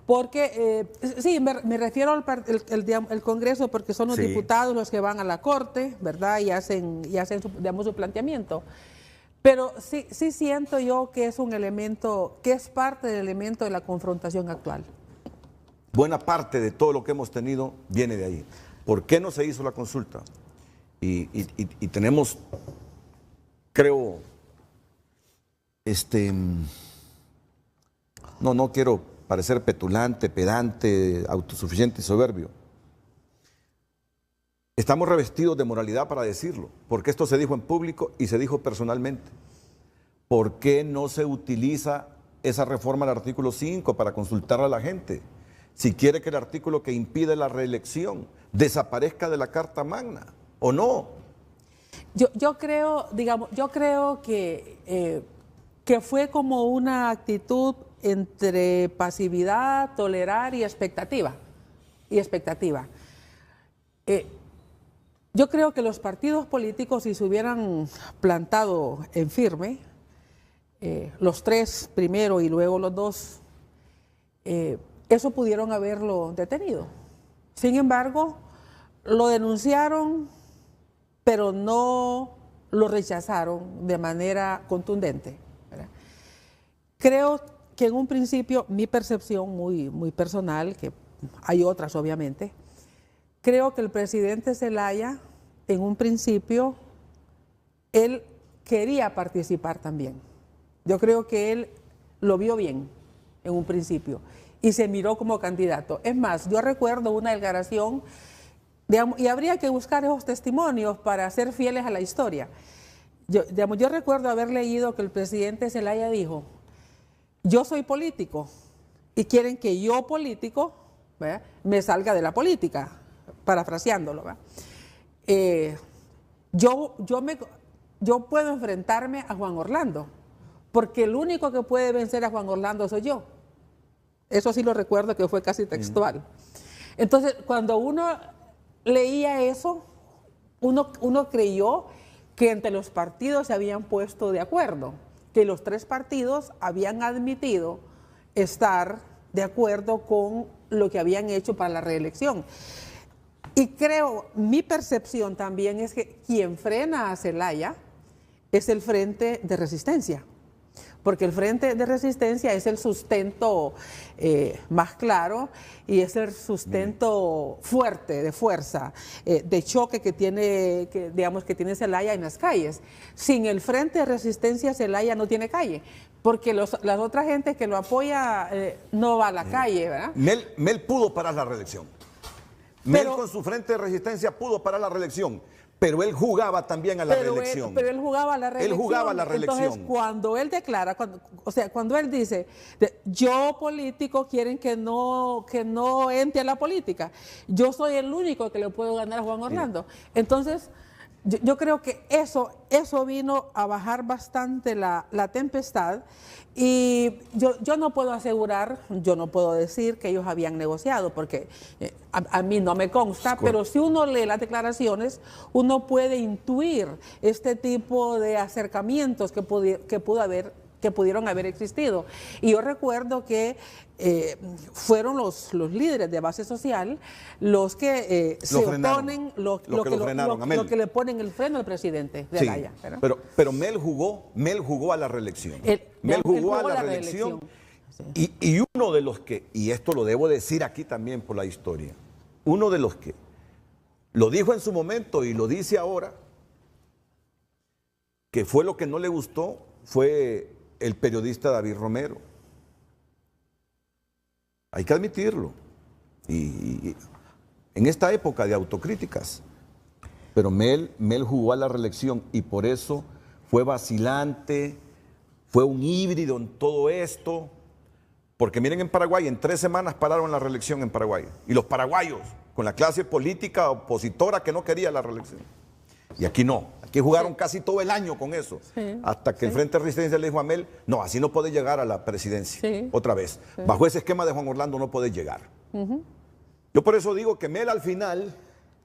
Porque, sí, me refiero al Congreso porque son los diputados los que van a la Corte, ¿verdad? Y hacen su planteamiento. Pero sí siento yo que es un elemento, que es parte del elemento de la confrontación actual. Buena parte de todo lo que hemos tenido viene de ahí. ¿Por qué no se hizo la consulta? Y tenemos, creo, no quiero parecer petulante, pedante, autosuficiente y soberbio. Estamos revestidos de moralidad para decirlo, porque esto se dijo en público y se dijo personalmente. ¿Por qué no se utiliza esa reforma al artículo 5 para consultar a la gente? Si quiere que el artículo que impide la reelección desaparezca de la Carta Magna, ¿o no? Yo creo que fue como una actitud entre pasividad, tolerar y expectativa. Yo creo que los partidos políticos, si se hubieran plantado en firme, los tres primero y luego los dos, eso pudieron haberlo detenido. Sin embargo, lo denunciaron, pero no lo rechazaron de manera contundente, ¿verdad? Creo que en un principio, mi percepción muy personal, que hay otras obviamente, creo que el presidente Zelaya, en un principio, él quería participar también. Yo creo que él lo vio bien en un principio y se miró como candidato. Es más, yo recuerdo una declaración, digamos, y habría que buscar esos testimonios para ser fieles a la historia. Yo recuerdo haber leído que el presidente Zelaya dijo: yo soy político y quieren que yo, político, ¿verdad?, me salga de la política, parafraseándolo, ¿verdad? Yo puedo enfrentarme a Juan Orlando, porque el único que puede vencer a Juan Orlando soy yo. Eso sí lo recuerdo, que fue casi textual. Entonces, cuando uno leía eso, uno creyó que entre los partidos se habían puesto de acuerdo, que los tres partidos habían admitido estar de acuerdo con lo que habían hecho para la reelección. Y creo, mi percepción también es que quien frena a Zelaya es el Frente de Resistencia, porque el Frente de Resistencia es el sustento más claro y es el sustento fuerte, de fuerza, de choque que tiene, digamos, que tiene Zelaya en las calles. Sin el Frente de Resistencia, Zelaya no tiene calle, porque las otras gente que lo apoya no va a la calle, ¿verdad? Mel pudo parar la reelección. Mel con su Frente de Resistencia pudo parar la reelección. Pero él jugaba también a la reelección. Pero él jugaba a la reelección. Él jugaba a la reelección. Entonces, cuando él declara, cuando él dice, yo político quieren que no entre a la política, yo soy el único que le puedo ganar a Juan Orlando. Entonces, yo creo que eso vino a bajar bastante la tempestad, y yo no puedo asegurar, yo no puedo decir que ellos habían negociado, porque a mí no me consta, pero si uno lee las declaraciones, uno puede intuir este tipo de acercamientos que pudieron haber existido. Y yo recuerdo que fueron los líderes de base social los que se oponen, lo que le ponen el freno al presidente de Zelaya. Pero Mel jugó a la reelección. Mel jugó a la reelección. Sí. Y uno de los que, y esto lo debo decir aquí también por la historia, uno de los que lo dijo en su momento y lo dice ahora, que fue lo que no le gustó, fue el periodista David Romero. Hay que admitirlo. Y en esta época de autocríticas. Pero Mel jugó a la reelección y por eso fue vacilante, fue un híbrido en todo esto. Porque miren, en Paraguay, en 3 semanas pararon la reelección en Paraguay. Y los paraguayos, con la clase política opositora que no quería la reelección. Y aquí no. Aquí jugaron casi todo el año con eso. Hasta que el Frente de Resistencia le dijo a Mel, no, así no puede llegar a la presidencia. Otra vez. Bajo ese esquema de Juan Orlando no puede llegar. Yo por eso digo que Mel al final,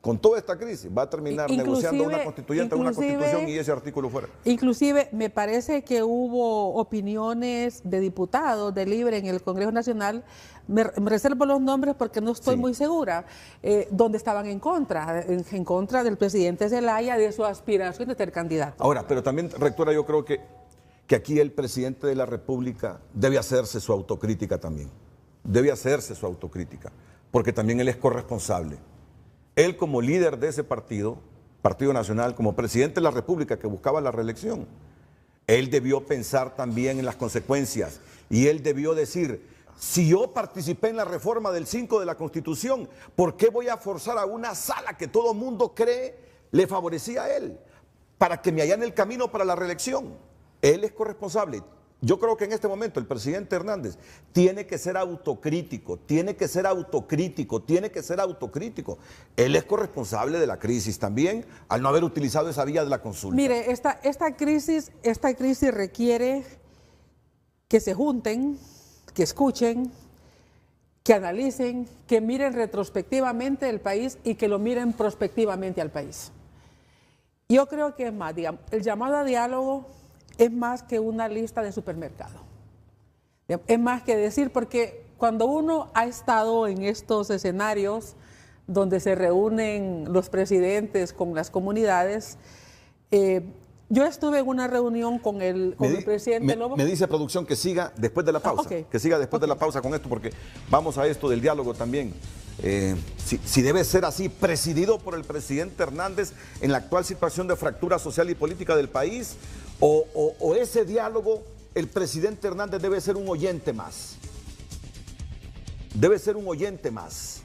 con toda esta crisis, va a terminar negociando una constituyente, una constitución y ese artículo fuera. Inclusive me parece que hubo opiniones de diputados de Libre en el Congreso Nacional, me reservo los nombres porque no estoy muy segura, donde estaban en contra del presidente Zelaya, de su aspiración de ser candidato. Ahora, pero también, rectora, yo creo que aquí el presidente de la República debe hacerse su autocrítica también. Debe hacerse su autocrítica, porque también él es corresponsable. Él como líder de ese Partido Nacional, como presidente de la República que buscaba la reelección, él debió pensar también en las consecuencias y él debió decir, si yo participé en la reforma del 5 de la Constitución, ¿por qué voy a forzar a una sala que todo mundo cree le favorecía a él para que me allane el camino para la reelección? Él es corresponsable. Yo creo que en este momento el presidente Hernández tiene que ser autocrítico, tiene que ser autocrítico. Él es corresponsable de la crisis también al no haber utilizado esa vía de la consulta. Mire, esta crisis requiere que se junten, que escuchen, que analicen, que miren retrospectivamente el país y que lo miren prospectivamente al país. Yo creo que es más, digamos, el llamado a diálogo es más que una lista de supermercado. Es más que decir, porque cuando uno ha estado en estos escenarios donde se reúnen los presidentes con las comunidades, yo estuve en una reunión con el presidente Lobo. Me dice producción que siga después de la pausa, que siga después de la pausa con esto, porque vamos a esto del diálogo también. Si debe ser así, presidido por el presidente Hernández en la actual situación de fractura social y política del país, o ese diálogo, el presidente Hernández debe ser un oyente más. Debe ser un oyente más,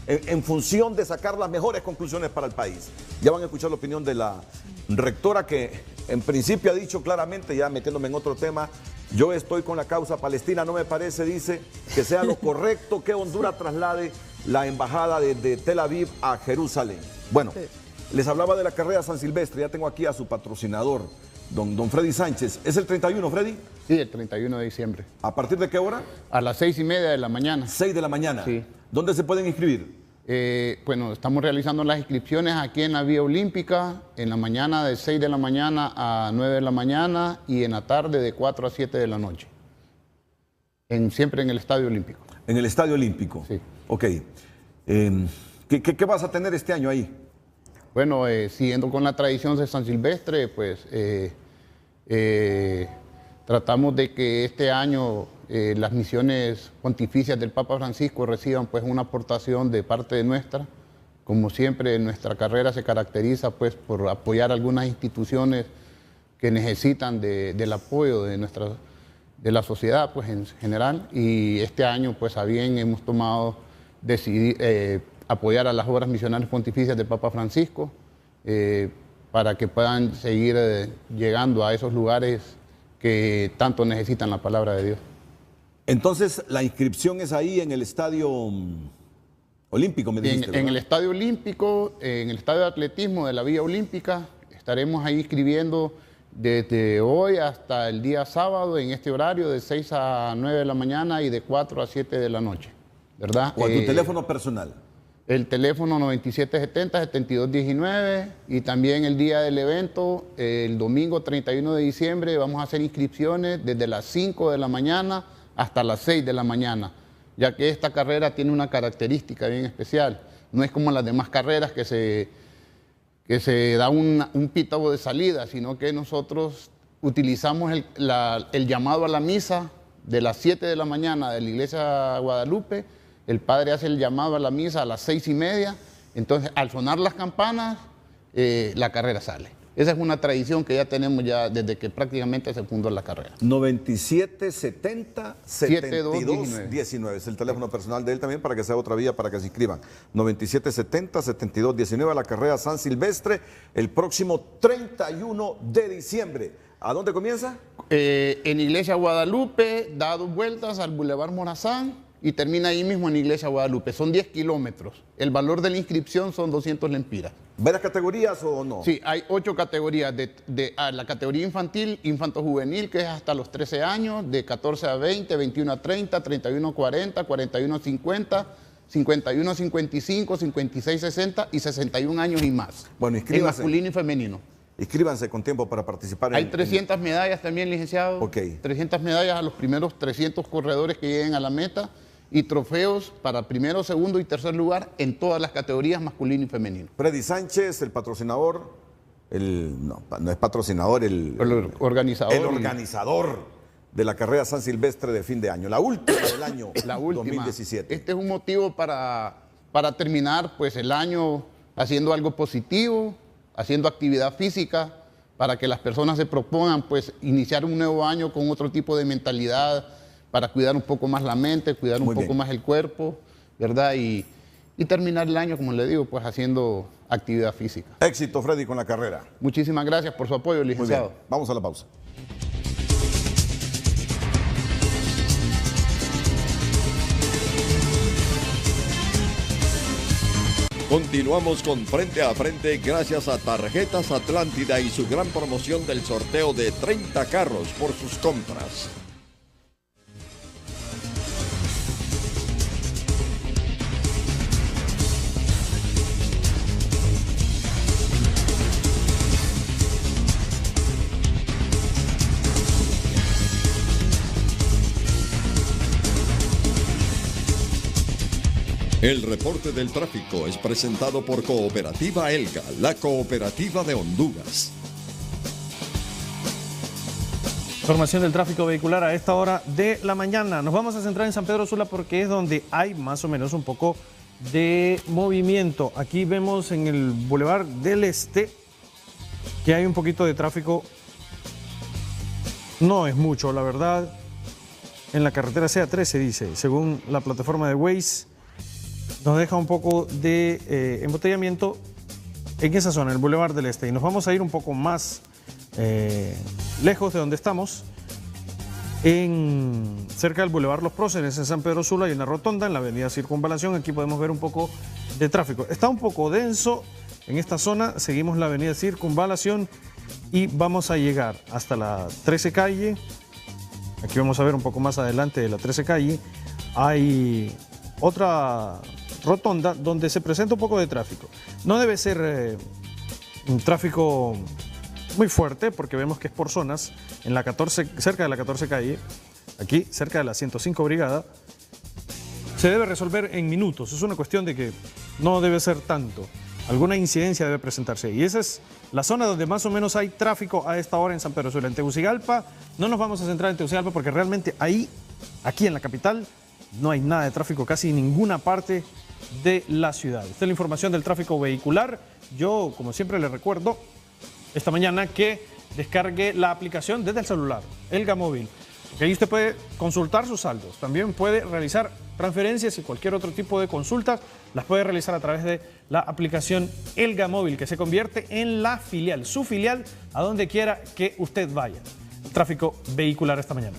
en función de sacar las mejores conclusiones para el país. Ya van a escuchar la opinión de la rectora, que en principio ha dicho claramente, ya metiéndome en otro tema, yo estoy con la causa palestina, no me parece, dice, que sea lo correcto que Honduras traslade la embajada de Tel Aviv a Jerusalén. Bueno, les hablaba de la carrera San Silvestre, ya tengo aquí a su patrocinador, don Freddy Sánchez. ¿Es el 31, Freddy? Sí, el 31 de diciembre. ¿A partir de qué hora? A las 6:30 de la mañana. 6 de la mañana. Sí. ¿Dónde se pueden inscribir? Bueno, estamos realizando las inscripciones aquí en la Vía Olímpica, en la mañana de 6 de la mañana a 9 de la mañana y en la tarde de 4 a 7 de la noche. Siempre en el Estadio Olímpico. En el Estadio Olímpico. Sí. Ok. ¿Qué vas a tener este año ahí? Bueno, siguiendo con la tradición de San Silvestre, pues Tratamos de que este año las misiones pontificias del Papa Francisco reciban pues una aportación de parte de nuestra. Como siempre, nuestra carrera se caracteriza pues por apoyar algunas instituciones que necesitan del apoyo de la sociedad pues en general, y este año pues a bien hemos tomado decidir apoyar a las obras misionales pontificias del Papa Francisco para que puedan seguir llegando a esos lugares que tanto necesitan la palabra de Dios. Entonces, la inscripción es ahí en el Estadio Olímpico, me dijiste, en el Estadio Olímpico, en el Estadio de Atletismo de la Villa Olímpica, estaremos ahí inscribiendo desde hoy hasta el día sábado en este horario de 6 a 9 de la mañana y de 4 a 7 de la noche, ¿verdad? ¿O a tu teléfono personal? El teléfono 9770-7219, y también el día del evento, el domingo 31 de diciembre, vamos a hacer inscripciones desde las 5 de la mañana hasta las 6 de la mañana, ya que esta carrera tiene una característica bien especial. No es como las demás carreras que se da un pitazo de salida, sino que nosotros utilizamos el llamado a la misa de las 7 de la mañana de la Iglesia Guadalupe. El padre hace el llamado a la misa a las 6:30, entonces al sonar las campanas, la carrera sale. Esa es una tradición que ya tenemos ya desde que prácticamente se fundó la carrera. 9770-7219 es el teléfono personal de él también, para que sea otra vía para que se inscriban. 9770-7219, la carrera San Silvestre, el próximo 31 de diciembre. ¿A dónde comienza? En Iglesia Guadalupe, da 2 vueltas al Boulevard Morazán y termina ahí mismo en Iglesia Guadalupe. Son 10 kilómetros. El valor de la inscripción son 200 lempiras. ¿Varias categorías o no? Sí, hay 8 categorías. La categoría infantil, infanto-juvenil, que es hasta los 13 años, de 14 a 20, 21 a 30, 31 a 40, 41 a 50, 51 a 55, 56 a 60 y 61 años y más. Bueno, inscríbanse. En masculino y femenino. Inscríbanse con tiempo para participar. Hay 300 medallas también, licenciado. Ok. 300 medallas a los primeros 300 corredores que lleguen a la meta, y trofeos para primero, segundo y tercer lugar en todas las categorías masculino y femenino. Freddy Sánchez, el patrocinador, no es patrocinador, el organizador. El organizador de la carrera San Silvestre de fin de año, la última del año la última. 2017. Este es un motivo para terminar pues el año haciendo algo positivo, haciendo actividad física, para que las personas se propongan pues iniciar un nuevo año con otro tipo de mentalidad, para cuidar un poco más la mente, cuidar un poco más el cuerpo, ¿verdad? Y terminar el año, como le digo, pues haciendo actividad física. Éxito, Freddy, con la carrera. Muchísimas gracias por su apoyo, licenciado. Muy bien. Vamos a la pausa. Continuamos con Frente a Frente gracias a Tarjetas Atlántida y su gran promoción del sorteo de 30 carros por sus compras. El reporte del tráfico es presentado por Cooperativa Elga, la cooperativa de Honduras. Información del tráfico vehicular a esta hora de la mañana. Nos vamos a centrar en San Pedro Sula porque es donde hay más o menos un poco de movimiento. Aquí vemos en el Boulevard del Este que hay un poquito de tráfico. No es mucho, la verdad. En la carretera CA13 dice, según la plataforma de Waze, nos deja un poco de embotellamiento en esa zona, el Boulevard del Este. Y nos vamos a ir un poco más lejos de donde estamos, cerca del Boulevard Los Próceres, en San Pedro Sula, y en la rotonda, en la avenida Circunvalación. Aquí podemos ver un poco de tráfico. Está un poco denso en esta zona. Seguimos la avenida Circunvalación y vamos a llegar hasta la 13 calle. Aquí vamos a ver un poco más adelante de la 13 calle. Hay otra rotonda donde se presenta un poco de tráfico. No debe ser un tráfico muy fuerte porque vemos que es por zonas. En la 14, cerca de la 14 calle, aquí cerca de la 105 brigada, se debe resolver en minutos. Es una cuestión de que no debe ser tanto. alguna incidencia debe presentarse. Y esa es la zona donde más o menos hay tráfico a esta hora en San Pedro Sula. En Tegucigalpa, no nos vamos a centrar en Tegucigalpa porque realmente ahí, aquí en la capital, no hay nada de tráfico casi en ninguna parte de la ciudad. Esta es la información del tráfico vehicular. Yo, como siempre, le recuerdo esta mañana que descargue la aplicación desde el celular, el Gamóvil. Que ahí usted puede consultar sus saldos, también puede realizar transferencias y cualquier otro tipo de consultas, las puede realizar a través de la aplicación El Gamóvil, que se convierte en la filial, su filial, a donde quiera que usted vaya. Tráfico vehicular esta mañana.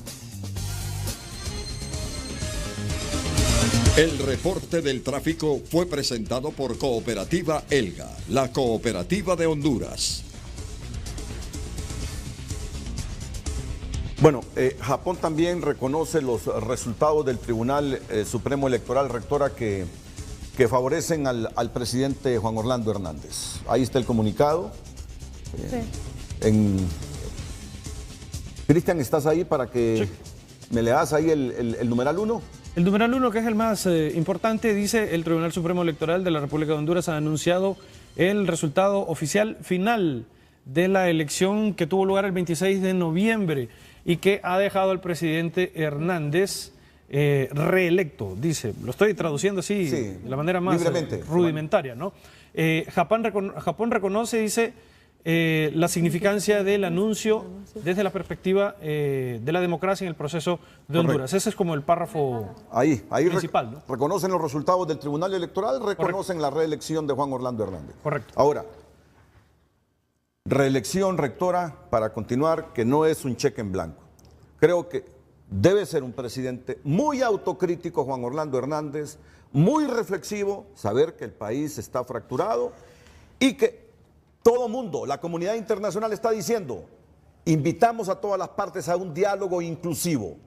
El reporte del tráfico fue presentado por Cooperativa Elga, la cooperativa de Honduras. Bueno, Japón también reconoce los resultados del Tribunal Supremo Electoral, rectora, que favorecen al presidente Juan Orlando Hernández. Ahí está el comunicado. Sí. Cristian, ¿estás ahí para que me leas ahí el numeral 1? El numeral 1, que es el más importante, dice: el Tribunal Supremo Electoral de la República de Honduras ha anunciado el resultado oficial final de la elección que tuvo lugar el 26 de noviembre y que ha dejado al presidente Hernández reelecto, dice. Lo estoy traduciendo así, sí, de la manera más rudimentaria, ¿no? Japón reconoce, dice, la significancia del anuncio desde la perspectiva de la democracia en el proceso de Honduras. Correcto. Ese es como el párrafo ahí principal, ¿no? Reconocen los resultados del Tribunal Electoral, reconocen Correcto. La reelección de Juan Orlando Hernández. Correcto. Ahora, reelección, rectora, para continuar, que no es un cheque en blanco. Creo que debe ser un presidente muy autocrítico, Juan Orlando Hernández, muy reflexivo, saber que el país está fracturado y que todo mundo, la comunidad internacional está diciendo, invitamos a todas las partes a un diálogo inclusivo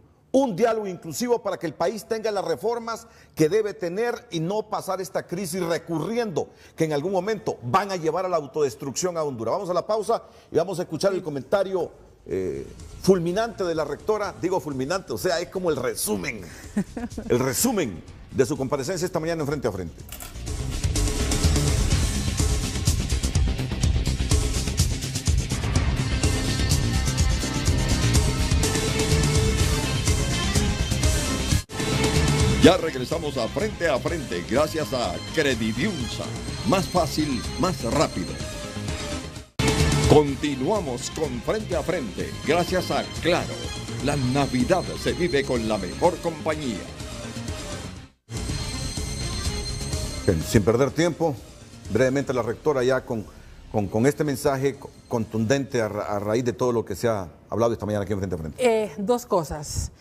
para que el país tenga las reformas que debe tener y no pasar esta crisis recurriendo, que en algún momento van a llevar a la autodestrucción a Honduras. Vamos a la pausa y vamos a escuchar el comentario fulminante de la rectora. Digo fulminante, o sea, es como el resumen de su comparecencia esta mañana en Frente a Frente. Ya regresamos a Frente gracias a Crediviunsa. Más fácil, más rápido. Continuamos con Frente a Frente gracias a Claro. La Navidad se vive con la mejor compañía. Bien, sin perder tiempo, brevemente la rectora ya con este mensaje contundente a raíz de todo lo que se ha hablado esta mañana aquí en Frente a Frente. Dos cosas.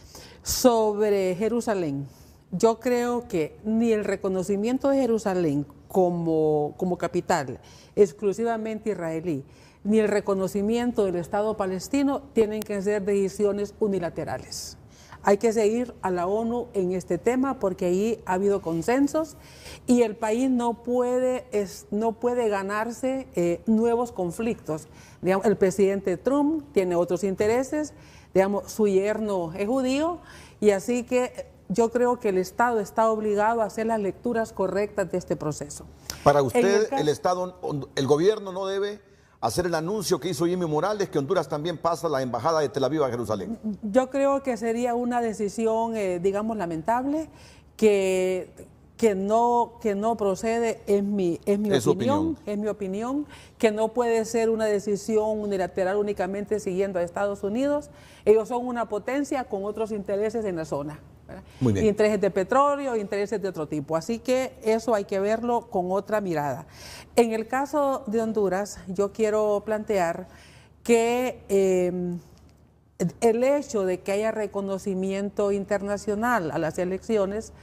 Sobre Jerusalén. Yo creo que ni el reconocimiento de Jerusalén como capital exclusivamente israelí, ni el reconocimiento del Estado palestino tienen que ser decisiones unilaterales. Hay que seguir a la ONU en este tema porque ahí ha habido consensos y el país no puede ganarse nuevos conflictos. Digamos, el presidente Trump tiene otros intereses, digamos, su yerno es judío y así que yo creo que el Estado está obligado a hacer las lecturas correctas de este proceso. Para usted, el gobierno no debe hacer el anuncio que hizo Jimmy Morales, que Honduras también pasa la embajada de Tel Aviv a Jerusalén. Yo creo que sería una decisión, digamos, lamentable, que no procede, es mi opinión, que no puede ser una decisión unilateral únicamente siguiendo a Estados Unidos. Ellos son una potencia con otros intereses en la zona. Muy bien. Intereses de petróleo, intereses de otro tipo. Así que eso hay que verlo con otra mirada. En el caso de Honduras, yo quiero plantear que el hecho de que haya reconocimiento internacional a las elecciones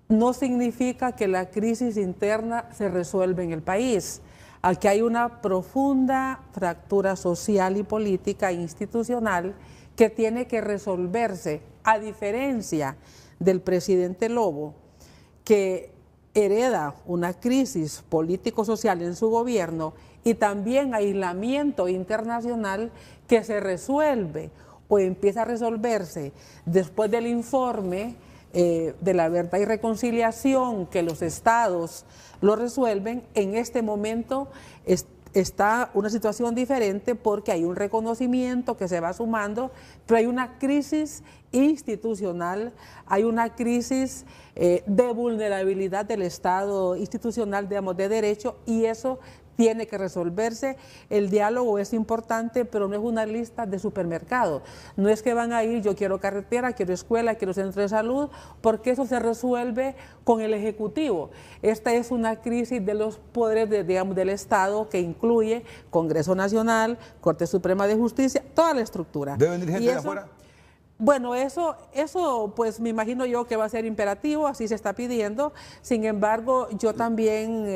no significa que la crisis interna se resuelve en el país. Aquí hay una profunda fractura social y política e institucional que tiene que resolverse, a diferencia del presidente Lobo, que hereda una crisis político-social en su gobierno y también aislamiento internacional que se resuelve o empieza a resolverse después del informe de la Verdad y Reconciliación, que los estados lo resuelven, en este momento está una situación diferente porque hay un reconocimiento que se va sumando, pero hay una crisis institucional, hay una crisis de vulnerabilidad del Estado institucional, digamos, de derecho, y eso tiene que resolverse. El diálogo es importante, pero no es una lista de supermercado. No es que van a ir, yo quiero carretera, quiero escuela, quiero centro de salud, porque eso se resuelve con el Ejecutivo. Esta es una crisis de los poderes, digamos, del Estado, que incluye Congreso Nacional, Corte Suprema de Justicia, toda la estructura. ¿Debe venir gente de afuera? Bueno, eso pues me imagino yo que va a ser imperativo, así se está pidiendo. Sin embargo, yo también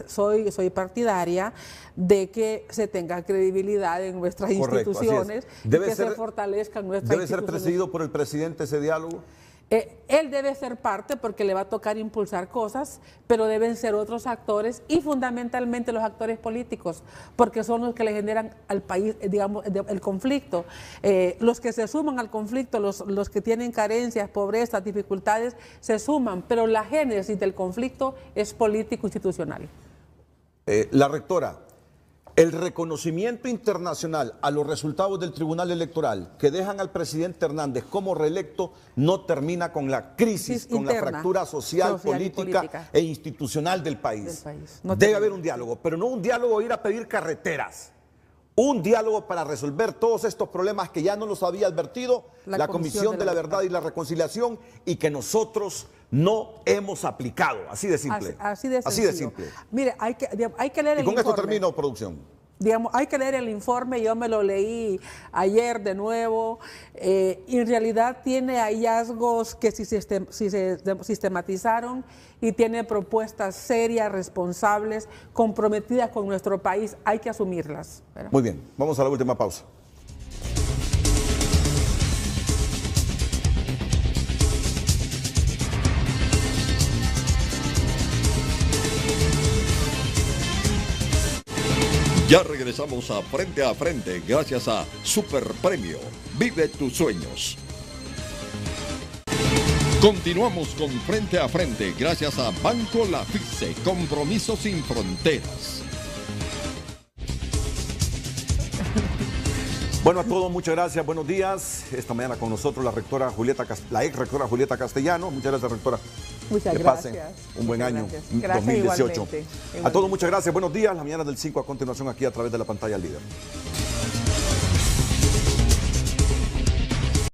soy partidaria de que se tenga credibilidad en nuestras instituciones y que se fortalezcan nuestras instituciones. ¿Debe ser presidido por el presidente ese diálogo? Él debe ser parte porque le va a tocar impulsar cosas, pero deben ser otros actores y fundamentalmente los actores políticos, porque son los que le generan al país, digamos, el conflicto. Los que se suman al conflicto, los que tienen carencias, pobreza, dificultades, se suman, pero la génesis del conflicto es político-institucional. La rectora, el reconocimiento internacional a los resultados del Tribunal Electoral que dejan al presidente Hernández como reelecto no termina con la crisis, con la fractura social, política e institucional del país. Debe haber un diálogo, pero no un diálogo ir a pedir carreteras. Un diálogo para resolver todos estos problemas que ya nos los había advertido la Comisión de la Verdad y la Reconciliación y que nosotros no hemos aplicado. Así de simple. Así de simple. Mire, hay que leer el informe. Y con esto termino, producción. Digamos, hay que leer el informe, yo me lo leí ayer de nuevo, y en realidad tiene hallazgos que si se sistematizaron y tiene propuestas serias, responsables, comprometidas con nuestro país, hay que asumirlas. Muy bien, vamos a la última pausa. Ya regresamos a Frente, gracias a Super Premio. Vive tus sueños. Continuamos con Frente a Frente, gracias a Banco Lafice, compromiso sin fronteras. Bueno, a todos, muchas gracias, buenos días. Esta mañana con nosotros la ex rectora Julieta Castellano. Muchas gracias, rectora. Muchas gracias. Pasen un buen año, gracias, 2018. igualmente. A todos, muchas gracias, buenos días. La mañana del 5 a continuación aquí a través de la pantalla Líder.